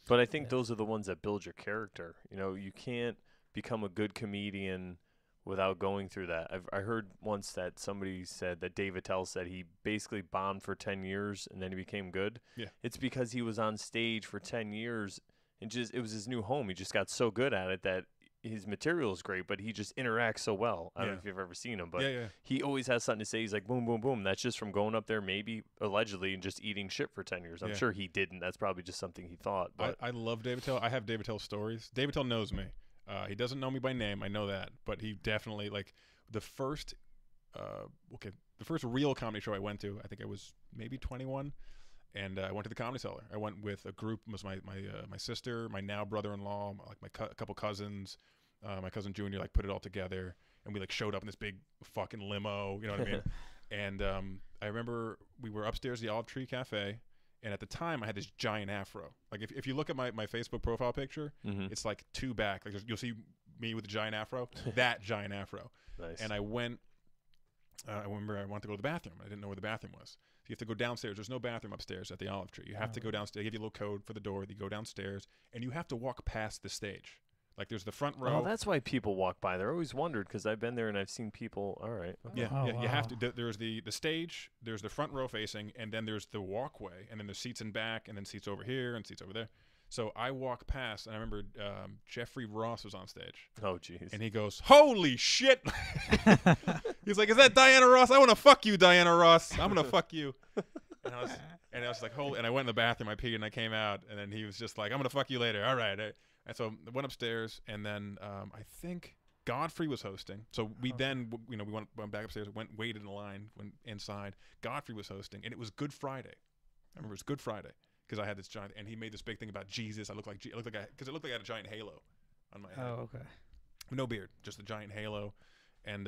But I think those are the ones that build your character. You can't become a good comedian without going through that. I heard once that somebody said that Dave Attell said he basically bombed for 10 years and then he became good. Yeah. It's because he was on stage for 10 years and it was his new home. He just got so good at it that his material is great, but he just interacts so well. I don't know if you've ever seen him, but he always has something to say. He's like, boom, boom, boom. That's just from going up there, maybe allegedly, and just eating shit for 10 years. I'm sure he didn't. That's probably just something he thought. But I love Dave Attell. I have Dave Attell stories. Dave Attell knows me. He doesn't know me by name. I know that, but he definitely the first real comedy show I went to. I think I was maybe 21. And I went to the Comedy Cellar. I went with a group. It was my sister, my now brother-in-law, a couple cousins, my cousin Junior. Put it all together, and we showed up in this big fucking limo. You know what I mean? And I remember we were upstairs at the Olive Tree Cafe, and at the time I had this giant afro. If you look at my Facebook profile picture, it's two back. You'll see me with a giant afro. That giant afro. Nice. And I went. I remember I wanted to go to the bathroom. I didn't know where the bathroom was. You have to go downstairs. There's no bathroom upstairs at the Olive Tree. You have to go downstairs. They give you a little code for the door. You go downstairs, and you have to walk past the stage. There's the front row. Oh, that's why people walk by there. I always wondered because I've been there and I've seen people. All right. Okay. Yeah, wow. You have to. There's the stage. There's the front row facing, and then there's the walkway, and then there's seats in back, and then seats over here and seats over there. So I walk past, and I remember Jeffrey Ross was on stage. Oh, jeez. And he goes, "Holy shit!" He's like, "Is that Diana Ross? I want to fuck you, Diana Ross. I'm gonna fuck you." And I was like, "Holy!" And I went in the bathroom, I peed, and I came out, and then he was just like, "I'm gonna fuck you later." All right. And so I went upstairs, and then I think Godfrey was hosting. So we then, we went back upstairs, waited in the line, went inside. Godfrey was hosting, and it was Good Friday. I remember it was Good Friday. Because I had this giant, and he made this big thing about Jesus. Because it looked like I had a giant halo on my head. Oh, okay. No beard, just a giant halo, and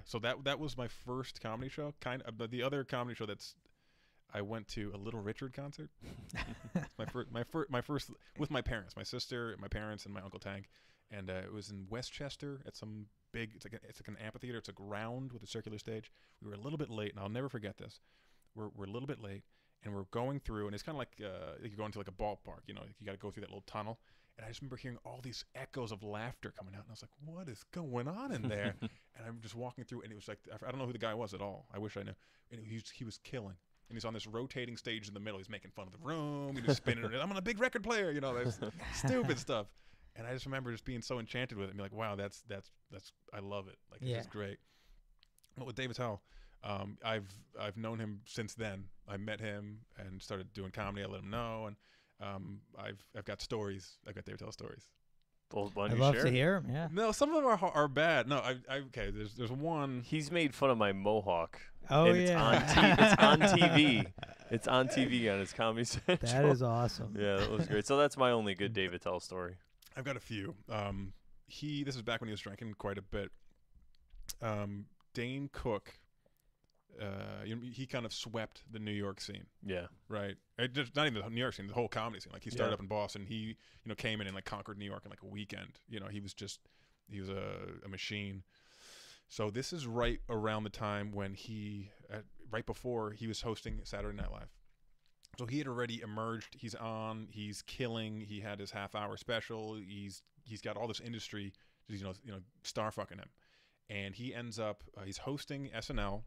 so that was my first comedy show. But the other comedy show I went to a Little Richard concert. my first with my parents, my sister, my parents, and my Uncle Tank, and it was in Westchester at some big. It's like an amphitheater. It's round with a circular stage. We were a little bit late, and I'll never forget this. We're a little bit late. And we're going through, and it's kind of like you go into a ballpark, you got to go through that little tunnel. And I just remember hearing all these echoes of laughter coming out, and I was like, "What is going on in there?" And I'm just walking through, and it was like, I don't know who the guy was at all. I wish I knew. And he was killing, and he's on this rotating stage in the middle. He's making fun of the room. He was spinning it. I'm on a big record player, there's stupid stuff. And I just remember just being so enchanted with it, and be like, "Wow, that's I love it. It's great." But with Dave Attell. I've known him since then. I met him and started doing comedy. I let him know, and I've got stories. I've got Dave Attell stories. Well, I'd love to hear him. Yeah. No, some of them are bad. No, okay. There's one. He's made fun of my mohawk. Oh, and yeah. It's on TV. It's on TV on his Comedy Central. That is awesome. Yeah, that was great. So that's my only good Dave Attell story. I've got a few. This is back when he was drinking quite a bit. Dane Cook. He kind of swept the New York scene. Yeah. Right. Just not even the New York scene, the whole comedy scene. He started up in Boston. He, came in and conquered New York in a weekend. He was a machine. So this is right around the time when right before he was hosting Saturday Night Live. So he had already emerged. He's killing. He had his half-hour special. He's got all this industry, star fucking him. And he ends up, he's hosting SNL.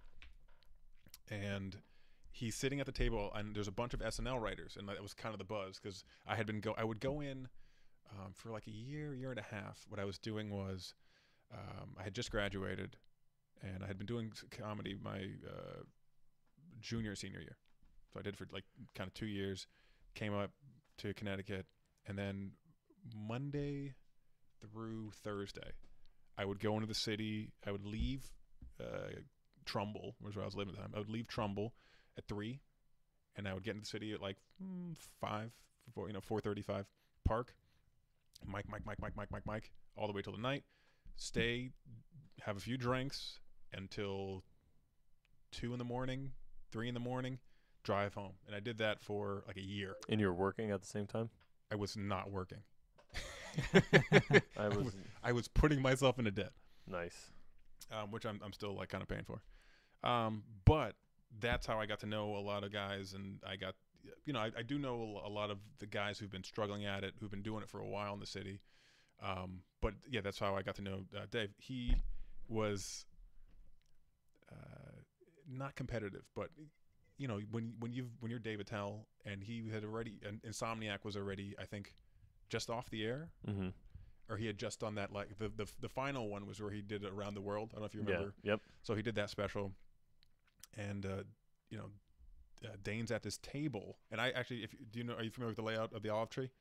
And he's sitting at the table, and there's a bunch of SNL writers, and that was kind of the buzz because I would go in for a year and a half. What I was doing was I had just graduated, and I had been doing comedy my senior year. So I did for kind of 2 years, came up to Connecticut, and then Monday through Thursday, I would go into the city. I would leave Trumbull, was where I was living at the time. I would leave Trumbull at 3, and I would get into the city at 4:35. Park, Mike, all the way till the night. Stay, have a few drinks until 2 in the morning, 3 in the morning. Drive home, and I did that for a year. And you were working at the same time? I was not working. I was putting myself into debt. Nice. Which I'm still kind of paying for. But that's how I got to know a lot of guys, and I got, I do know a lot of the guys who've been struggling at it, who've been doing it for a while in the city. But yeah, that's how I got to know Dave. He was not competitive, but when you're Dave Attell, and he had already, and Insomniac was already, I think, just off the air. Mm-hmm. or he had just done that. Like the final one was where he did it around the world. I don't know if you remember. Yeah. Yep. So he did that special, and you know, Dane's at this table, and I actually, are you familiar with the layout of the olive tree?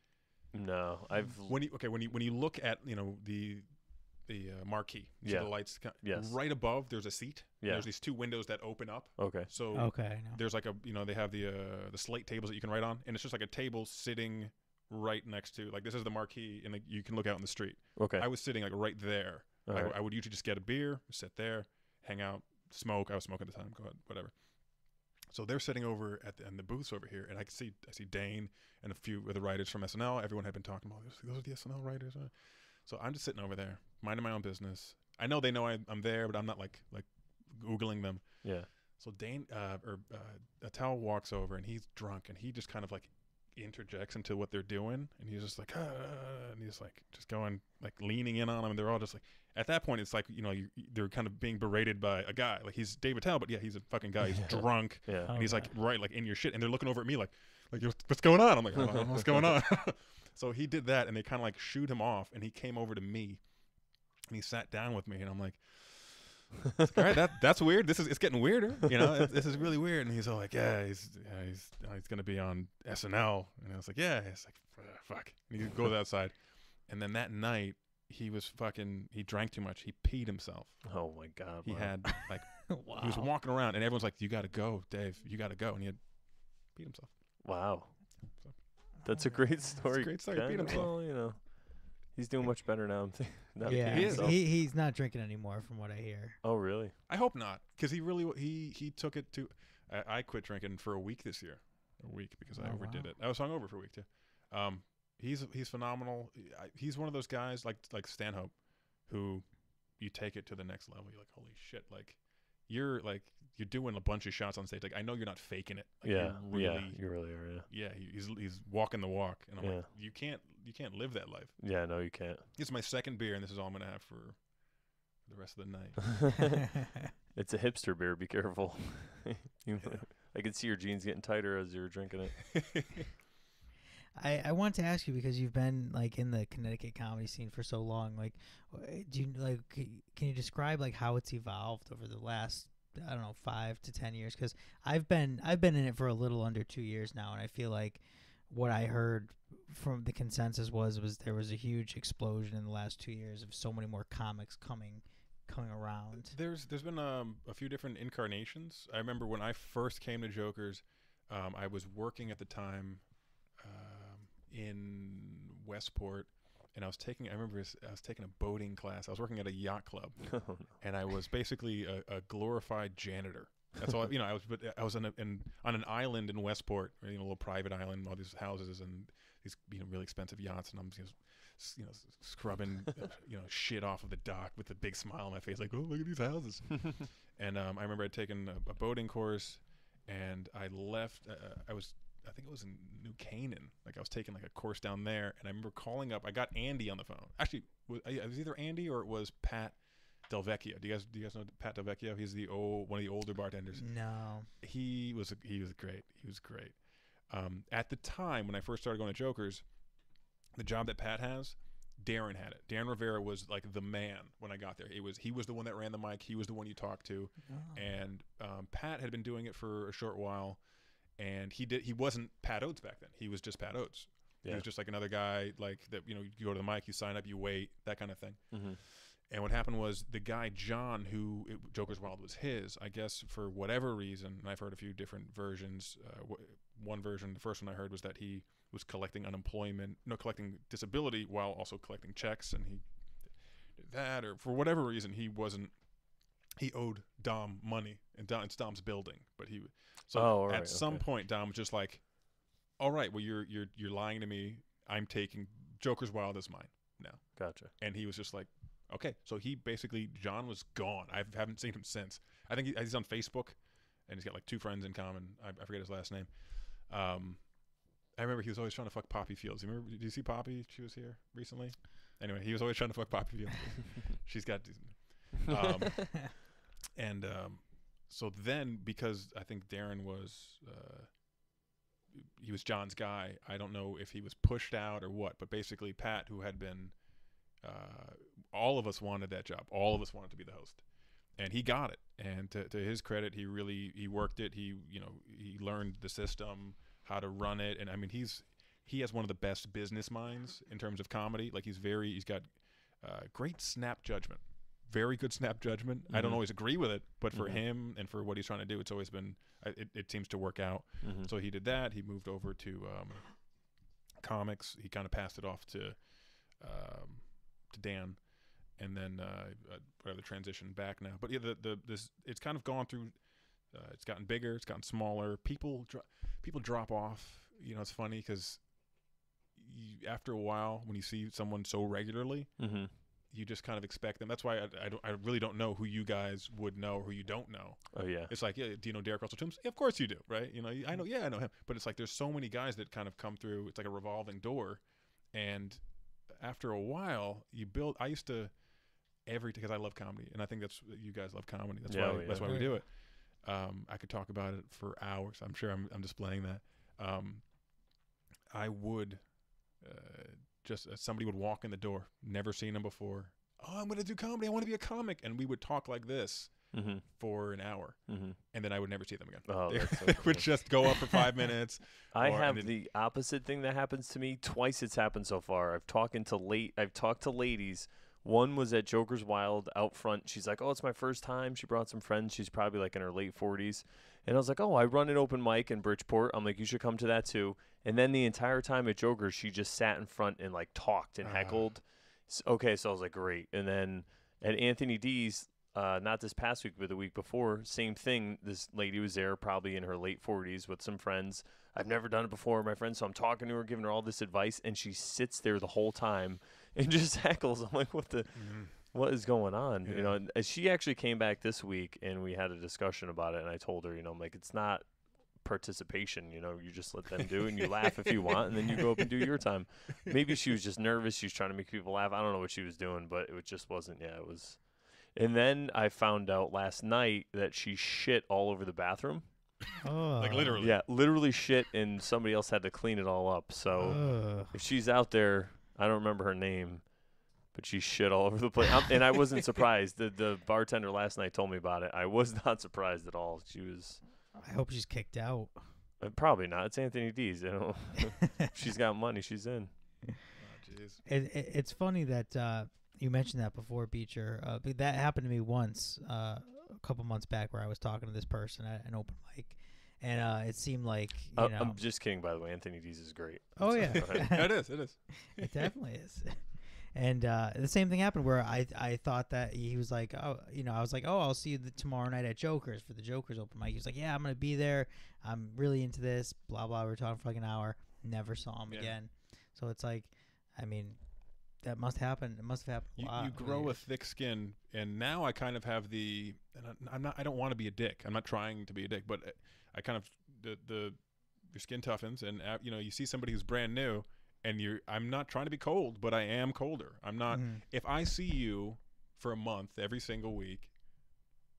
No, When you look at the marquee, you see the lights. Yes. Right above, there's a seat. Yeah. There's these 2 windows that open up. Okay. So Okay. No. there's like they have the slate tables that you can write on, and it's just like a table sitting right next to, like, this is the marquee, and you can look out in the street. Okay. I was sitting like right there. I would usually just get a beer, sit there, hang out, smoke. I was smoking at the time. Go ahead, whatever. So they're sitting over in the booths over here, and I see Dane and a few of the writers from SNL. Everyone had been talking about those are the SNL writers. So I'm just sitting over there, minding my own business. I know they know I'm there, but I'm not like Googling them. Yeah. So Dane Attell walks over, and he's drunk, and he just kind of like interjects into what they're doing, and he's just like, and he's like just going, like, leaning in on them, and they're all just like, at that point it's like, they're kind of being berated by a guy, like, he's Dave Attell, but yeah, he's a fucking guy. He's drunk. Yeah. And he's like, right, like, in your shit, and they're looking over at me like what's going on? I'm like, oh, what's going on? So he did that, and they kind of like shooed him off, and he came over to me, and he sat down with me, and I'm like, all right, that's weird. It's getting weirder. This is really weird. And he's all like, yeah, he's gonna be on SNL. And I was like, yeah. It's like, fuck. And he goes outside, and then that night he drank too much. He peed himself. Oh my God. He had like, Wow. he was walking around, and everyone's like, you gotta go, Dave. You gotta go. And he had peed himself. Wow. So, That's a great story. It's a great story. He peed himself. Well, he's doing much better now. Yeah, He is. he's not drinking anymore, from what I hear. Oh, really? I hope not, because he took it to. I quit drinking for a week this year, because I overdid it. I was hungover for a week too. He's phenomenal. He's one of those guys like Stanhope, who you take it to the next level. You're like, holy shit! Like you're doing a bunch of shots on stage. Like, I know you're not faking it. Like, Yeah. you really are. Yeah, he's walking the walk, and I'm Yeah. like, you can't live that life. Yeah. No, you can't. It's my second beer, and this is all I'm gonna have for the rest of the night. It's a hipster beer. Be careful. I could see your jeans getting tighter as you were drinking it. I want to ask you, because you've been like in the Connecticut comedy scene for so long. Like, do you can you describe like how it's evolved over the last, I don't know, 5 to 10 years? Because I've been in it for a little under 2 years now, and I feel like what I heard from the consensus was there was a huge explosion in the last 2 years of so many more comics coming around. There's been a few different incarnations. I remember when I first came to Jokers, I was working at the time in Westport, and I was taking a boating class. I was working at a yacht club, and I was basically a glorified janitor. That's all. I was on an island in Westport, a little private island, all these houses and these really expensive yachts, and I'm just scrubbing shit off of the dock with a big smile on my face, like, oh, look at these houses. And I remember I'd taken a boating course, and I left. I think it was in New Canaan. Like, I was taking like a course down there, and I remember calling up. I got Andy on the phone. Actually, it was either Andy or it was Pat Del Vecchio. Do you guys know Pat Del Vecchio? He's one of the older bartenders. No. He was great. He was great. At the time when I first started going to Jokers, the job that Pat has, Darren had it. Darren Rivera was like the man when I got there. He was the one that ran the mic. He was the one you talked to. Oh. And Pat had been doing it for a short while, and he wasn't Pat Oates back then. He was just Pat Oates. Yeah. He was just like another guy, like that. You go to the mic, you sign up, you wait, that kind of thing. Mm-hmm. And what happened was the guy John, who Joker's Wild was his, I guess for whatever reason, and I've heard a few different versions. One version, the first one I heard, was that he was collecting disability while also collecting checks, and he did that, or for whatever reason he owed Dom money, and it's Dom's building, but at some point Dom was just like, all right, well you're lying to me. I'm taking Joker's Wild as mine now. Gotcha. And he was just like, okay. So John was gone. I haven't seen him since. I think he's on Facebook, and he's got like 2 friends in common. I forget his last name. I remember he was always trying to fuck Poppy Fields. Did you see Poppy? She was here recently. Anyway, he was always trying to fuck Poppy Fields. She's got, so then, because I think Darren was, he was John's guy. I don't know if he was pushed out or what, but basically Pat, who had been all of us wanted that job. All of us wanted to be the host, and he got it. And to his credit, he worked it. He learned the system, how to run it, and I mean he has one of the best business minds in terms of comedy. Like he's got great snap judgment, very good snap judgment. I don't always agree with it, but for him and for what he's trying to do, it's always been it seems to work out. So he did that. He moved over to comics. He kind of passed it off to Dan, and then whatever, the transition back now. But yeah, this it's kind of gone through. It's gotten bigger. It's gotten smaller. People drop off. You know, it's funny because after a while, when you see someone so regularly, you just kind of expect them. That's why I really don't know who you guys would know or who you don't know. Oh yeah, it's like, yeah, do you know Derek Russell Toombs? Yeah, of course you do, right? You know, I know him. But it's like there's so many guys that kind of come through. It's like a revolving door, and after a while, you build. I used to because I love comedy, and I think that's you guys love comedy. That's why we do it. I could talk about it for hours. I'm sure I'm displaying that. I would just somebody would walk in the door, never seen him before. Oh, I'm going to do comedy. I want to be a comic. And we would talk like this for an hour. And then I would never see them again. Oh, that's so They cool. would just go up for 5 minutes. I have the opposite thing that happens to me. Twice it's happened so far. I've talked to ladies. One was at Joker's Wild out front. She's like, oh, it's my first time. She brought some friends. She's probably like in her late 40s. And I was like, oh, I run an open mic in Bridgeport. I'm like, you should come to that too. And then the entire time at Joker's, she just sat in front and like talked and heckled. Okay, so I was like, great. And then at Anthony D's, not this past week, but the week before, same thing. This lady was there, probably in her late 40s with some friends. I've never done it before, my friend. So I'm talking to her, giving her all this advice, and she sits there the whole time and just heckles. I'm like, what is going on? Yeah. You know, and she actually came back this week, and we had a discussion about it. And I told her, you know, I'm like, it's not participation. You know, you just let them do, and you laugh if you want, and then you go up and do your time. Maybe she was just nervous. She was trying to make people laugh. I don't know what she was doing, but it just wasn't. Yeah, it was. And then I found out last night that she shit all over the bathroom. Oh. Like literally. Yeah, literally shit, and somebody else had to clean it all up. So if she's out there, I don't remember her name, but she shit all over the place. And I wasn't surprised. The bartender last night told me about it. I was not surprised at all. She was. I hope she's kicked out. Probably not. It's Anthony D's. You know, if she's got money, she's in. Oh, jeez. It's funny that you mentioned that before, Beecher. That happened to me once a couple months back, where I was talking to this person at an open mic, and it seemed like you know. I'm just kidding, by the way. Anthony D's is great. Oh yeah, It is. it definitely is. And the same thing happened where I thought that he was like, oh, you know, I was like, oh, I'll see you tomorrow night at Joker's for the Joker's open mic. He was like, yeah, I'm gonna be there. I'm really into this. Blah blah. We were talking for like an hour. Never saw him again. So it's like, I mean, that must happen. It must have happened a lot. You grow a thick skin, and now I kind of have the. And I don't want to be a dick. I'm not trying to be a dick, but I kind of your skin toughens, and you know, you see somebody who's brand new. And I'm not trying to be cold, but I am colder. I'm not. If I see you for a month every single week,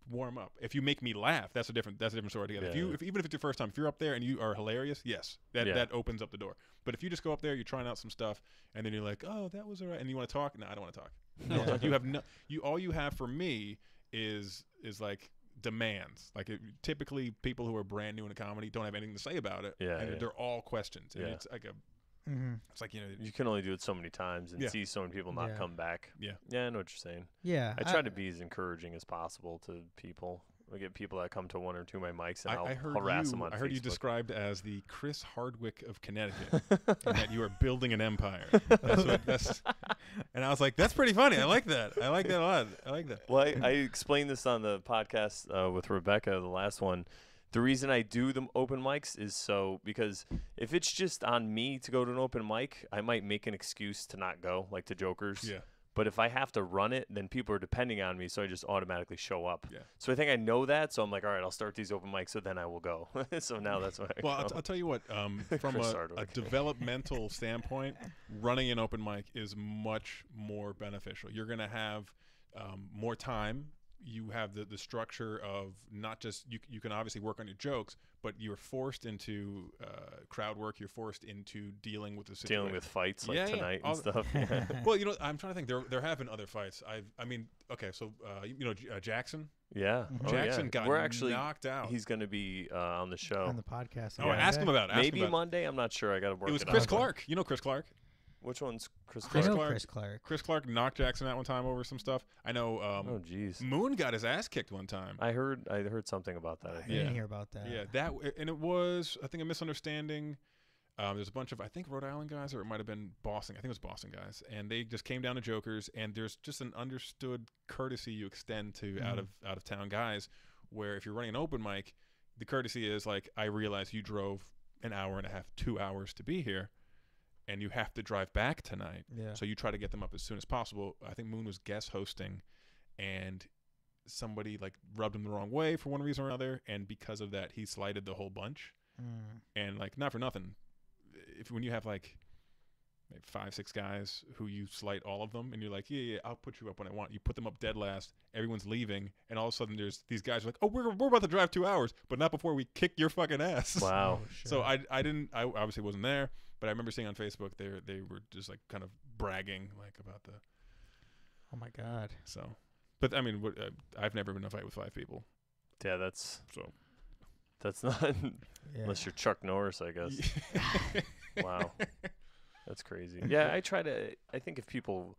warm up. If you make me laugh, that's a different story together. Yeah. Even if it's your first time, if you're up there and you are hilarious, yes, that opens up the door. But if you just go up there, you're trying out some stuff, and then you're like, oh, that was all right, and you want to talk? No, I don't want to talk. I don't wanna talk. All you have for me is like demands. Like typically, people who are brand new in a comedy don't have anything to say about it. And they're all questions, and it's like a. It's like, you know, you can only do it so many times and see so many people not come back. Yeah, I know what you're saying. Yeah, I try to be as encouraging as possible to people. I get people that come to one or two of my mics, and I'll harass them on Facebook. I heard you described as the Chris Hardwick of Connecticut, and that you are building an empire. And I was like, that's pretty funny. I like that. I like that a lot. I like that. Well, I explained this on the podcast with Rebecca, the last one. The reason I do the open mics is because if it's just on me to go to an open mic, I might make an excuse to not go, like to Joker's. Yeah. But if I have to run it, then people are depending on me, so I just automatically show up. Yeah. So I think I know that, so I'm like, all right, I'll start these open mics, so then I will go. So now that's why I go. I'll tell you what, from a developmental standpoint, running an open mic is much more beneficial. You're going to have more time. you have the structure of not just you can obviously work on your jokes, but you're forced into crowd work. You're forced into dealing with the situation. Dealing with fights like Yeah, tonight yeah. and stuff. Yeah. Well, I'm trying to think. There have been other fights. I mean, okay, so Jackson. Yeah. Mhm. Oh, Jackson yeah. got We're actually knocked out. He's going to be on the show. On the podcast. Oh, Yeah. ask him about it. Maybe Monday. I'm not sure. I got to work It was it Chris out. Clark. You know Chris Clark. Which one's Chris I Clark? know Clark. Chris Clark. Chris Clark knocked Jackson out one time over some stuff. I know. Oh, jeez. Moon got his ass kicked one time. I heard something about that. I I think. didn't Yeah. hear about that. Yeah, and it was, I think, a misunderstanding. There's a bunch of, I think, Rhode Island guys, or it might have been Boston. I think it was Boston guys, and they just came down to Jokers. And there's just an understood courtesy you extend to out of town guys, where if you're running an open mic, the courtesy is like, I realize you drove an hour and a half, 2 hours to be here, and you have to drive back tonight. Yeah. So you try to get them up as soon as possible. I think Moon was guest hosting, and somebody like rubbed him the wrong way for one reason or another, and because of that, he slighted the whole bunch. And like, not for nothing, when you have like maybe 5-6 guys who you slight all of them, and you're like, yeah, I'll put you up when I want. You put them up dead last. Everyone's leaving, and all of a sudden there's these guys who are like, oh, we're about to drive 2 hours, but not before we kick your fucking ass. Wow. Oh, shit. So I obviously wasn't there, but I remember seeing on Facebook they were just like kind of bragging like about the. Oh my God. So, but I mean, I've never been in a fight with 5 people. Yeah, that's not Yeah. unless you're Chuck Norris, I guess. Wow. That's crazy. Yeah, I think if people,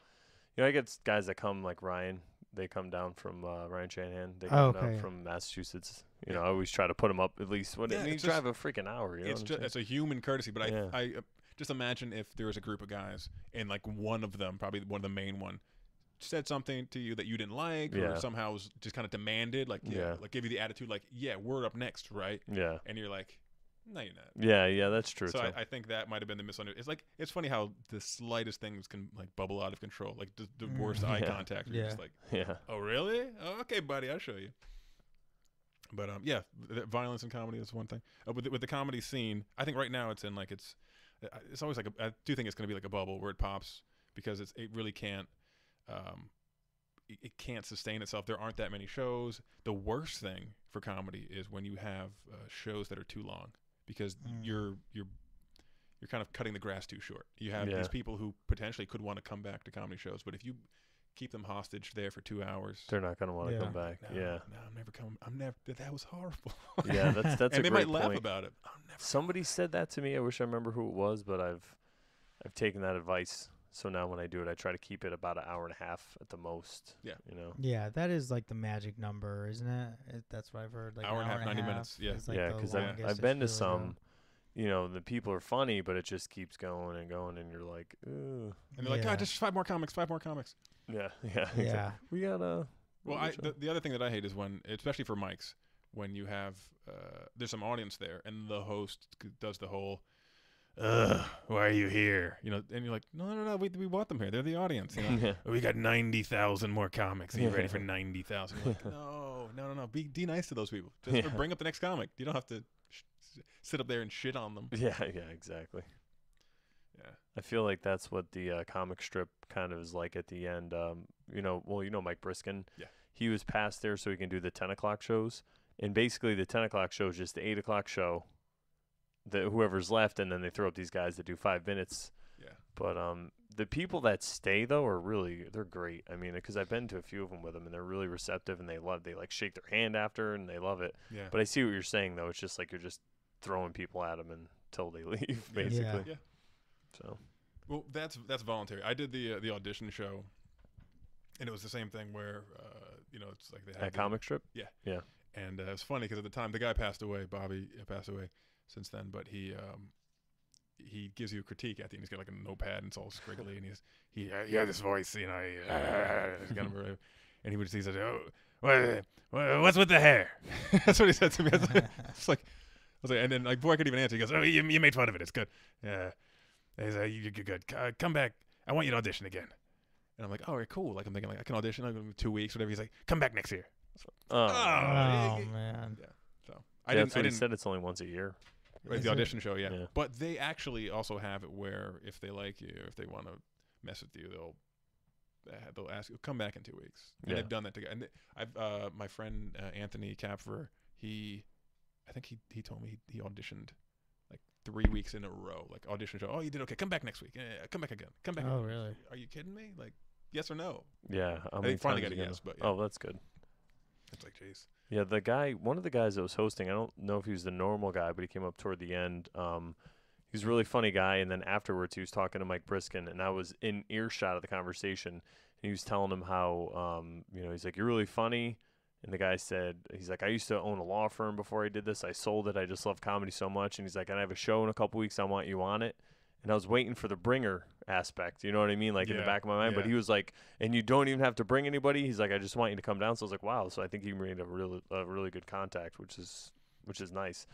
I get guys that come like Ryan. They come down from Ryan Shanahan. They come down yeah. from Massachusetts. I always try to put them up at least. Yeah, You it's drive a freaking hour. It's just it's a human courtesy, but Yeah. I just imagine if there was a group of guys and like one of them, probably one of the main one, said something to you that you didn't like, or Yeah. somehow was just kind of demanded, like like give you the attitude, like we're up next, right? Yeah. And you're like, no, you're not. Yeah, that's true. So too. I think that might have been the misunderstanding. It's funny how the slightest things can like bubble out of control, like the worst eye Yeah. contact. You're just like, yeah. oh really? Oh, okay, buddy, I'll show you. But violence in comedy is one thing. With the comedy scene, I think right now it's always like I do think it's going to be like a bubble where it pops, because it really can't it can't sustain itself. There aren't that many shows. The worst thing for comedy is when you have shows that are too long, because you're kind of cutting the grass too short. You have these people who potentially could want to come back to comedy shows, but if you keep them hostage there for 2 hours, They're not going to want to come back. No, Yeah. no, I'm never coming. I'm never. That was horrible. Yeah, that's and a they great might laugh point. about it. I'm never. Somebody said that to me. I wish I remember who it was, but I've taken that advice. So now when I do it, I try to keep it about an hour and a half at the most. Yeah. Yeah, that is like the magic number, isn't it? That's what I've heard. Like Hour and a half, 90 half minutes, yeah. is, like, Yeah, the because longest I've it been to should really go. some, the people are funny, but it just keeps going and going, and you're like, ooh. And they're like, Yeah. God, just 5 more comics. Yeah, Yeah. We gotta. Well, the other thing that I hate is when, especially for mics, when you have there's some audience there and the host does the whole, why are you here? And you're like, no, we want them here. They're the audience. We got 90,000 more comics. Are you ready for 90,000? Like, no. Be nice to those people. Just bring up the next comic. You don't have to sit up there and shit on them. Yeah, exactly. Yeah. I feel like that's what the comic strip kind of is like at the end. Mike Briskin. Yeah. He was passed there so he can do the 10 o'clock shows. And basically the 10 o'clock show is just the 8 o'clock show. Whoever's left, and then they throw up these guys that do 5 minutes. Yeah. But the people that stay, though, they're great. I mean, because I've been to a few of them with them, and they're really receptive, and they like shake their hand after, and they love it. Yeah. But I see what you're saying, though. It's just like you're just throwing people at them until they leave, basically. Yeah. So. Well, that's voluntary. I did the audition show, and it was the same thing where it's like they had At comic strip? Yeah. Yeah. And it was funny because at the time the guy passed away. Bobby passed away since then, but he gives you a critique at the end. He's got like a notepad and it's all scriggly, and he had this voice, he's kind of and he said, "Oh, what's with the hair?" That's what he said to me. It's like, I was like, and then like before I could even answer, he goes, "Oh, you made fun of it. It's good. He's like, you're good. Come back. I want you to audition again." And I'm like, "All right, cool." Like I'm thinking, like I can audition like in 2 weeks, whatever. He's like, "Come back next year." Oh, man. Yeah. So I didn't. He said it's only once a year. Right, the audition show, yeah. Yeah. But they actually also have it where if they like you, or if they want to mess with you, they'll they'll ask you, come back in 2 weeks, and they've done that together. And I've my friend Anthony Capfer, I think he told me he auditioned like 3 weeks in a row, like audition show. Oh, you did okay. Come back next week. Come back again. Come back. Oh, again. really? Are you kidding me? Like, yes or no? Yeah. I think finally got a yes, but oh, that's good. It's like, jeez. Yeah, one of the guys that was hosting, I don't know if he was the normal guy, but he came up toward the end. He's a really funny guy, and then afterwards he was talking to Mike Briskin, and I was in earshot of the conversation. And he was telling him how, he's like, you're really funny. And the guy said, he's like, I used to own a law firm before I did this. I sold it. I just love comedy so much. And he's like, and I have a show in a couple weeks. I want you on it. And I was waiting for the bringer aspect. You know what I mean? Like in the back of my mind. But he was like, and you don't even have to bring anybody. He's like, I just want you to come down. So I was like, wow. So I think he made a really good contact, which is nice.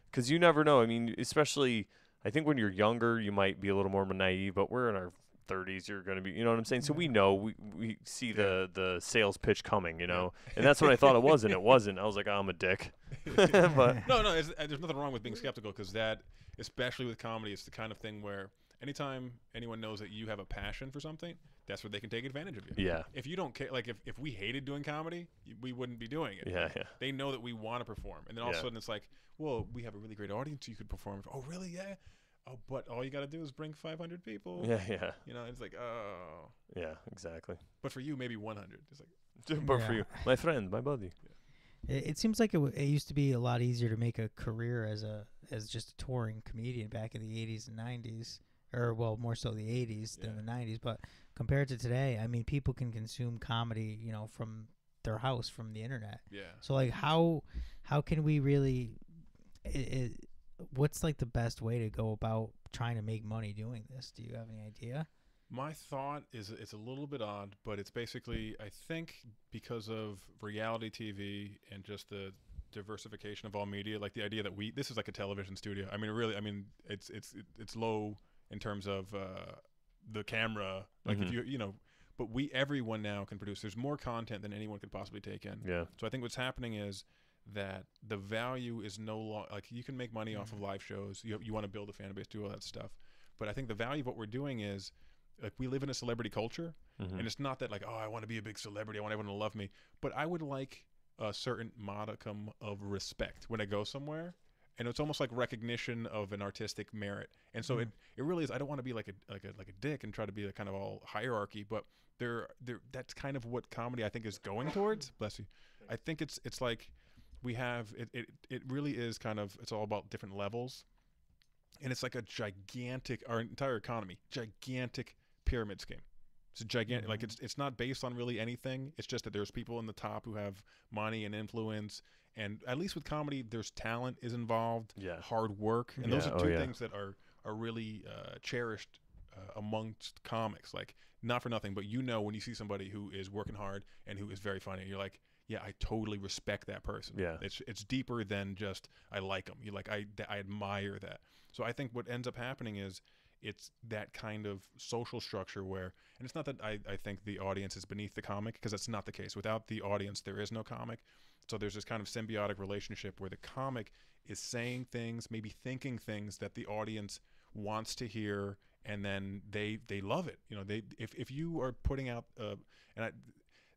Because you never know. I mean, especially, I think when you're younger, you might be a little more naive. But we're in our 30s, you're going to be, you know what I'm saying? So we know, we see the sales pitch coming, you know, and that's what I thought it was, and it wasn't. I was like, oh, I'm a dick. But no, there's nothing wrong with being skeptical, because that, especially with comedy, it's the kind of thing where anytime anyone knows that you have a passion for something, that's where they can take advantage of you. Yeah. If you don't care, like if we hated doing comedy, we wouldn't be doing it. Yeah, yeah. They know that we want to perform, and then all of a sudden it's like, well, we have a really great audience, you could perform. Oh, really? Yeah. Oh, but all you got to do is bring 500 people. Yeah, yeah. You know, it's like, oh. Yeah, exactly. But for you, maybe 100. It's like, but for you, my friend, my buddy. Yeah. It seems like it used to be a lot easier to make a career as just a touring comedian back in the 80s and 90s, or well, more so the 80s than the 90s. But compared to today, I mean, people can consume comedy, you know, from their house, from the internet. Yeah. So like, how can we really? What's like the best way to go about trying to make money doing this? Do you have any idea? My thought is it's a little bit odd, but it's basically, I think, because of reality TV and just the diversification of all media, like the idea that this is like a television studio. I mean, really, I mean, it's low in terms of the camera, like if you know, but everyone now can produce. There's more content than anyone could possibly take in. Yeah. So I think what's happening is that the value is no longer, like, you can make money off of live shows. You want to build a fan base, do all that stuff. But I think the value of what we're doing is, like, we live in a celebrity culture, and it's not that like, oh, I want to be a big celebrity, I want everyone to love me, but I would like a certain modicum of respect when I go somewhere, and it's almost like recognition of an artistic merit. And so it really is. I don't want to be like a dick and try to be a kind of all hierarchy, but that's kind of what comedy, I think, is going towards. Bless you. I think it's like, we have it really is kind of, it's all about different levels, and it's like a gigantic, our entire economy, gigantic pyramid scheme. It's a gigantic, like it's not based on really anything. It's just that there's people in the top who have money and influence, and at least with comedy, there's talent is involved, hard work, and those are two things that are really cherished amongst comics. Like, not for nothing, but you know, when you see somebody who is working hard and who is very funny, you're like, yeah, I totally respect that person. Yeah, it's deeper than just I like them. You like, I admire that. So I think what ends up happening is it's that kind of social structure where, and it's not that I think the audience is beneath the comic, because that's not the case. Without the audience, there is no comic. So there's this kind of symbiotic relationship where the comic is saying things, maybe thinking things that the audience wants to hear, and then they love it. You know, if you are putting out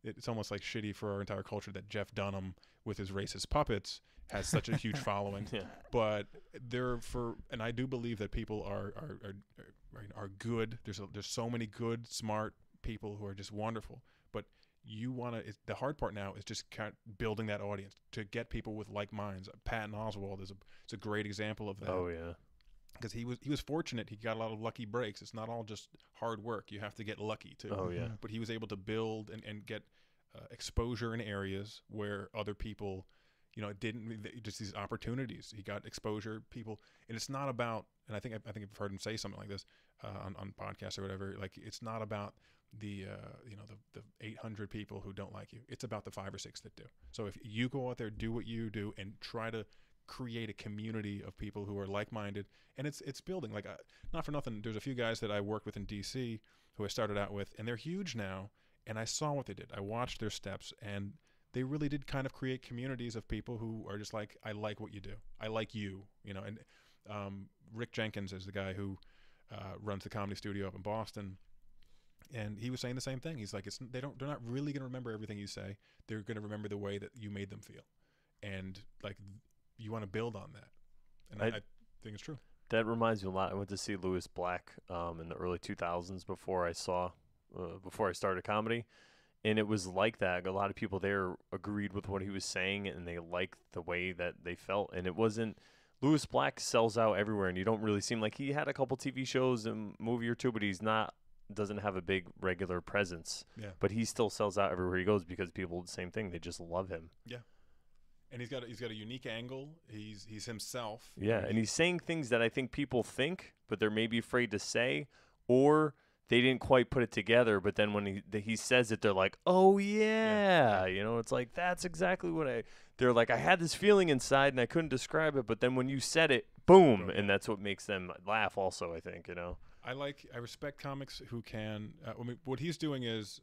it's almost like shitty for our entire culture that Jeff Dunham with his racist puppets has such a huge following. But and I do believe that people are good. There's so many good, smart people who are just wonderful. But the hard part now is just kind of building that audience to get people with like minds. Patton Oswalt is a great example of that. Oh yeah. Because he was fortunate. He got a lot of lucky breaks. It's not all just hard work. You have to get lucky too. Oh yeah. But he was able to build and get exposure in areas where other people, you know, didn't. Just these opportunities. He got exposure. People, and it's not about. And I think I've heard him say something like this on podcasts or whatever. Like, it's not about the 800 people who don't like you. It's about the 5 or 6 that do. So if you go out there, do what you do, and try to create a community of people who are like-minded, and it's building. Like, not for nothing, there's a few guys that I worked with in DC who I started out with, and they're huge now, and I saw what they did. I watched their steps, and they really did kind of create communities of people who are just like, I like what you do, I like you, you know. And Rick Jenkins is the guy who runs the Comedy Studio up in Boston, And he was saying the same thing. He's like, they're not really gonna remember everything you say. They're gonna remember the way that you made them feel, and like you want to build on that. And I think it's true. That reminds me a lot. I went to see Lewis Black in the early 2000s before I started comedy, and it was like that. A lot of people there agreed with what he was saying, and they liked the way that they felt. And it wasn't. Lewis Black sells out everywhere, and you don't really seem like he had a couple TV shows and movie or two, but doesn't have a big regular presence. Yeah. But he still sells out everywhere he goes because people do the same thing. They just love him. Yeah. And he's got a unique angle. He's himself. Yeah, and he's saying things that I think people think, but they're maybe afraid to say, or they didn't quite put it together. But then when he says it, they're like, "Oh yeah," you know. It's like that's exactly what They're like, I had this feeling inside and I couldn't describe it, but then when you said it, boom, and that's what makes them laugh. Also, I think I respect comics who can. What he's doing is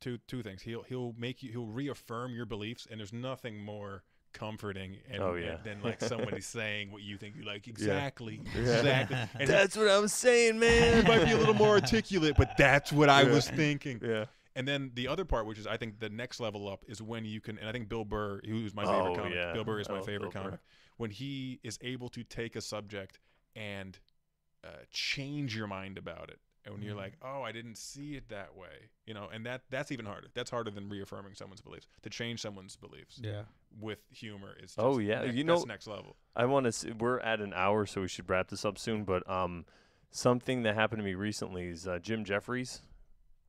two things. He'll reaffirm your beliefs, and there's nothing more comforting than like somebody saying what you think you like. Exactly. And that's what I was saying, man. You might be a little more articulate, but that's what I was thinking. Yeah. And then the other part, which is I think the next level up, is when you can. And I think Bill Burr, who's my favorite comic. Yeah. Bill Burr is my favorite comic. When he is able to take a subject and change your mind about it. And when you're like, oh, I didn't see it that way, and that's even harder. That's harder than reaffirming someone's beliefs. To change someone's beliefs, with humor is just that's next level. I want to. We're at an hour, so we should wrap this up soon. But something that happened to me recently is Jim Jeffries.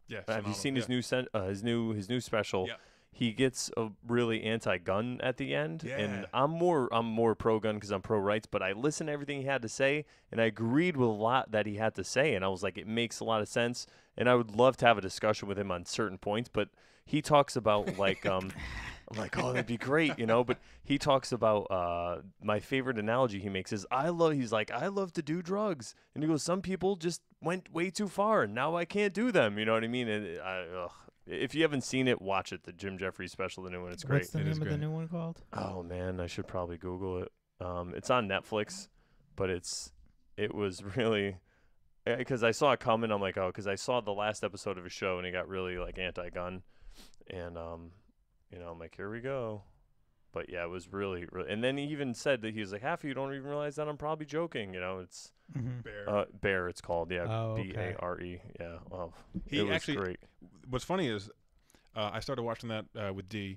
Yeah, have you seen his new special? Yeah. He gets a really anti-gun at the end, Yeah. and I'm more pro-gun because I'm pro-rights. But I listened to everything he had to say, and I agreed with a lot that he had to say, and I was like, it makes a lot of sense, and I would love to have a discussion with him on certain points. But he talks about like I'm like, oh, that'd be great, But he talks about my favorite analogy he makes is I love to do drugs, and he goes, some people just went way too far, and now I can't do them. You know what I mean? And if you haven't seen it, watch it. The Jim Jeffries special, the new one. It's great. What's the name of the new one called? Oh man, I should probably Google it. It's on Netflix, but it was really because I saw it coming. I'm like, because I saw the last episode of his show and he got really like anti-gun, and I'm like, here we go. But yeah, it was really, really. And then he even said that he was like, half of you don't even realize that I'm probably joking. It's Bear. It's called Bare. Yeah. Oh, it was great. What's funny is, I started watching that with D,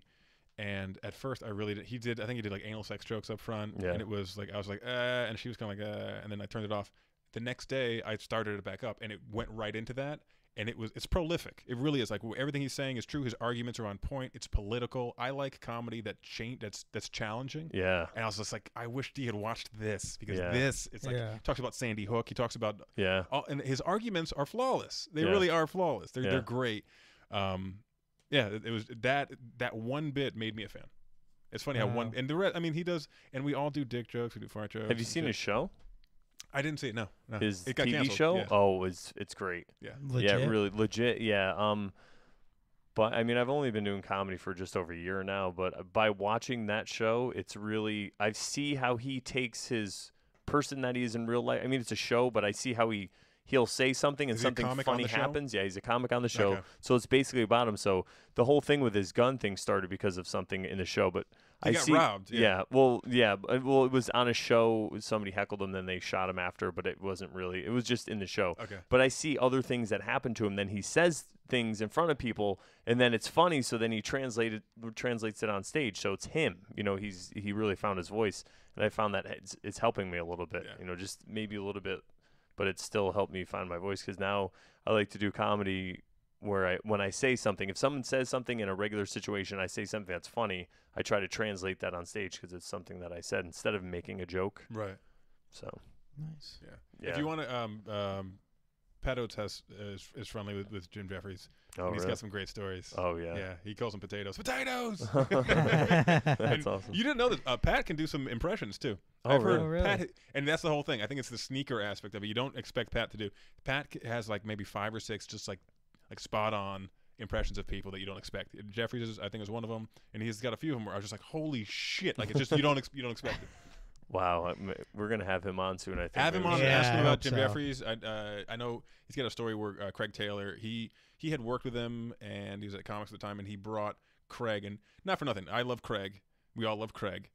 and at first I really did. I think he did like anal sex jokes up front, and it was like I was like, and she was kind of like, and then I turned it off. The next day I started it back up, and it went right into that. And it's prolific. It really is. Like everything he's saying is true. His arguments are on point. It's political. I like comedy that's challenging. Yeah. And I was just like, I wish D had watched this because it's like he talks about Sandy Hook. He talks about and his arguments are flawless. They really are flawless. They're great. It was that one bit made me a fan. It's funny how one and the rest. I mean, he does, and we all do dick jokes. We do fart jokes. Have you seen his show? I didn't see it. No. His it got TV canceled. show? Yeah. Oh, it's great. Yeah. Legit? Yeah, really legit. Yeah. But I mean, I've only been doing comedy for just over a year now. But by watching that show, it's really I see how he takes his person that he is in real life. I mean, it's a show, but I see how he'll say something and something funny happens. Yeah, he's a comic on the show. Okay. So it's basically about him. So the whole thing with his gun thing started because of something in the show, but he got robbed. Yeah. Well, it was on a show. Somebody heckled him, then they shot him after, but it wasn't really. It was just in the show. Okay. But I see other things that happen to him. Then he says things in front of people, and then it's funny. So then he translates it on stage. So it's him. He really found his voice, and I found that it's helping me a little bit. Yeah. Just maybe a little bit, but it still helped me find my voice because now I like to do comedy where when I say something, if someone says something in a regular situation, I say something that's funny, I try to translate that on stage because it's something that I said instead of making a joke. Right. So nice. Yeah. If you want to, Pat Oates is friendly with Jim Jeffries. Oh, and he's really? got some great stories. Oh, yeah. Yeah. He calls them potatoes. Potatoes! That's awesome. You didn't know that Pat can do some impressions, too. Oh, I've heard really? Pat, and that's the whole thing. I think it's the sneaker aspect of it. You don't expect Pat to do. Pat has like maybe 5 or 6 just like spot on impressions of people that you don't expect. Jeffries I think is one of them, and he's got a few of them where I was just like, holy shit! Like it's just you don't expect it. Wow, we're gonna have him on soon. I think. Have him maybe. on and Yeah, ask him I about hope Jim so. Jeffries. I know he's got a story where Craig Taylor he had worked with him and he was at Comics at the time and he brought Craig, and not for nothing, I love Craig. We all love Craig.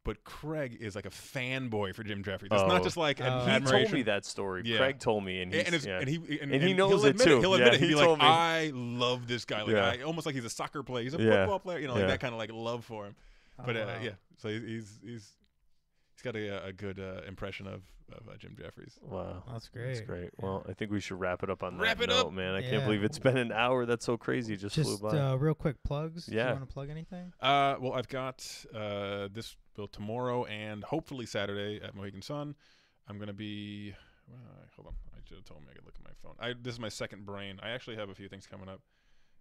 But Craig is like a fanboy for Jim Jeffries. It's not just like Oh. an He admiration. told me that story. Yeah. Craig told me, and And he knows he'll it admit too. He'll Yeah, admit it. He'll he be like, told me. I love this guy. Like, Yeah. almost like he's a soccer player. He's a Yeah. football player. You know, like Yeah. that kind of like love for him. But wow. yeah, so he's got a good impression of Jim Jeffries. Wow. That's great. That's great. Well, I think we should wrap it up on Wrap that it note, up. man. I can't Yeah. believe it's been an hour. That's so crazy. It just flew Just by. real quick plugs. Do Yeah. you want to plug anything? Well, I've got tomorrow and hopefully Saturday at Mohegan Sun. I'm gonna be. Hold on, I should have told me I could look at my phone. This is my second brain. I actually have a few things coming up.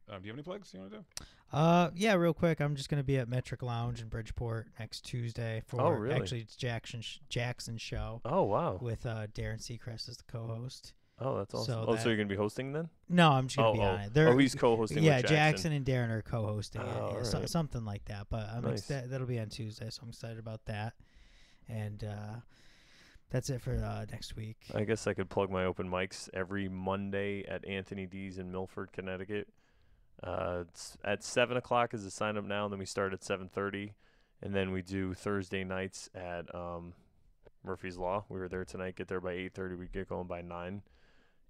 Do you have any plugs you want to do? Yeah, real quick. I'm just gonna be at Metric Lounge in Bridgeport next Tuesday for Oh, really? actually it's Jackson's show Oh, wow. with Darren Seacrest as the co-host. Oh, that's awesome. So So you're going to be hosting then? No, I'm just gonna be on it. He's co-hosting yeah, with Jackson and Darren are co-hosting it. Oh, Yeah, alright. something like that. But Nice. that'll be on Tuesday, so I'm excited about that. And that's it for next week. I guess I could plug my open mics every Monday at Anthony D's in Milford, Connecticut. It's at 7 o'clock is the sign up now, and then we start at 7:30. And then we do Thursday nights at Murphy's Law. We were there tonight, get there by 8:30. We get going by 9.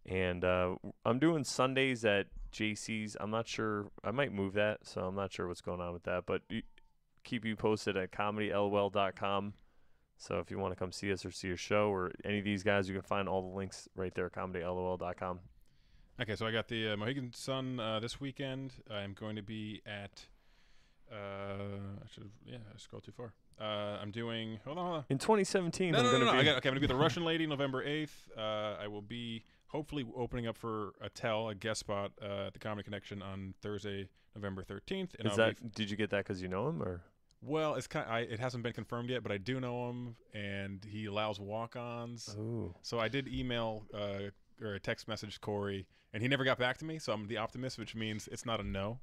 And I'm doing Sundays at JC's. I'm not sure. I might move that, so I'm not sure what's going on with that. But keep you posted at comedylol.com. So if you want to come see us or see a show or any of these guys, you can find all the links right there at comedylol.com. Okay, so I got the Mohegan Sun this weekend. I'm going to be at. I scrolled too far. I'm doing. Hold on. In 2017, No. I'm going to be. I'm going to be at the Russian Lady November 8th. I will be hopefully opening up for Attell, a guest spot at the Comedy Connection on Thursday, November 13th. And Did you get that because you know him or? Well, it's it hasn't been confirmed yet, but I do know him, and he allows walk-ons. Oh. So I did email or a text message Corey, and he never got back to me. So I'm the optimist, which means it's not a no.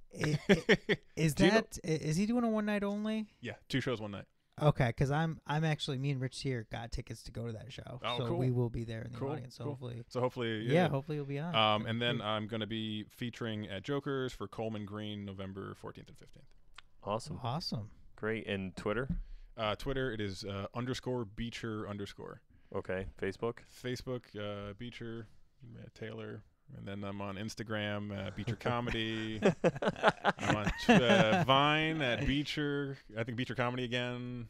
Is he doing a one night only? Yeah, 2 shows one night. Okay, because I'm actually, me and Rich here got tickets to go to that show. Oh, so cool. we will be there in the Cool, audience. So cool. hopefully, Hopefully you'll be on. and then I'm going to be featuring at Joker's for Coleman Green November 14th and 15th. Awesome. Great. And Twitter? Twitter, it is _Beecher_. Okay. Facebook? Beecher, Taylor. And then I'm on Instagram, Beecher Comedy. I'm on Vine at Beecher. I think Beecher Comedy again.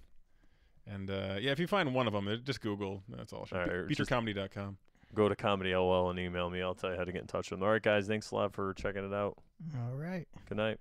And if you find one of them, just Google. That's all. All right, BeecherComedy.com. Go to Comedy LL and email me. I'll tell you how to get in touch with them. All right, guys. Thanks a lot for checking it out. All right. Good night.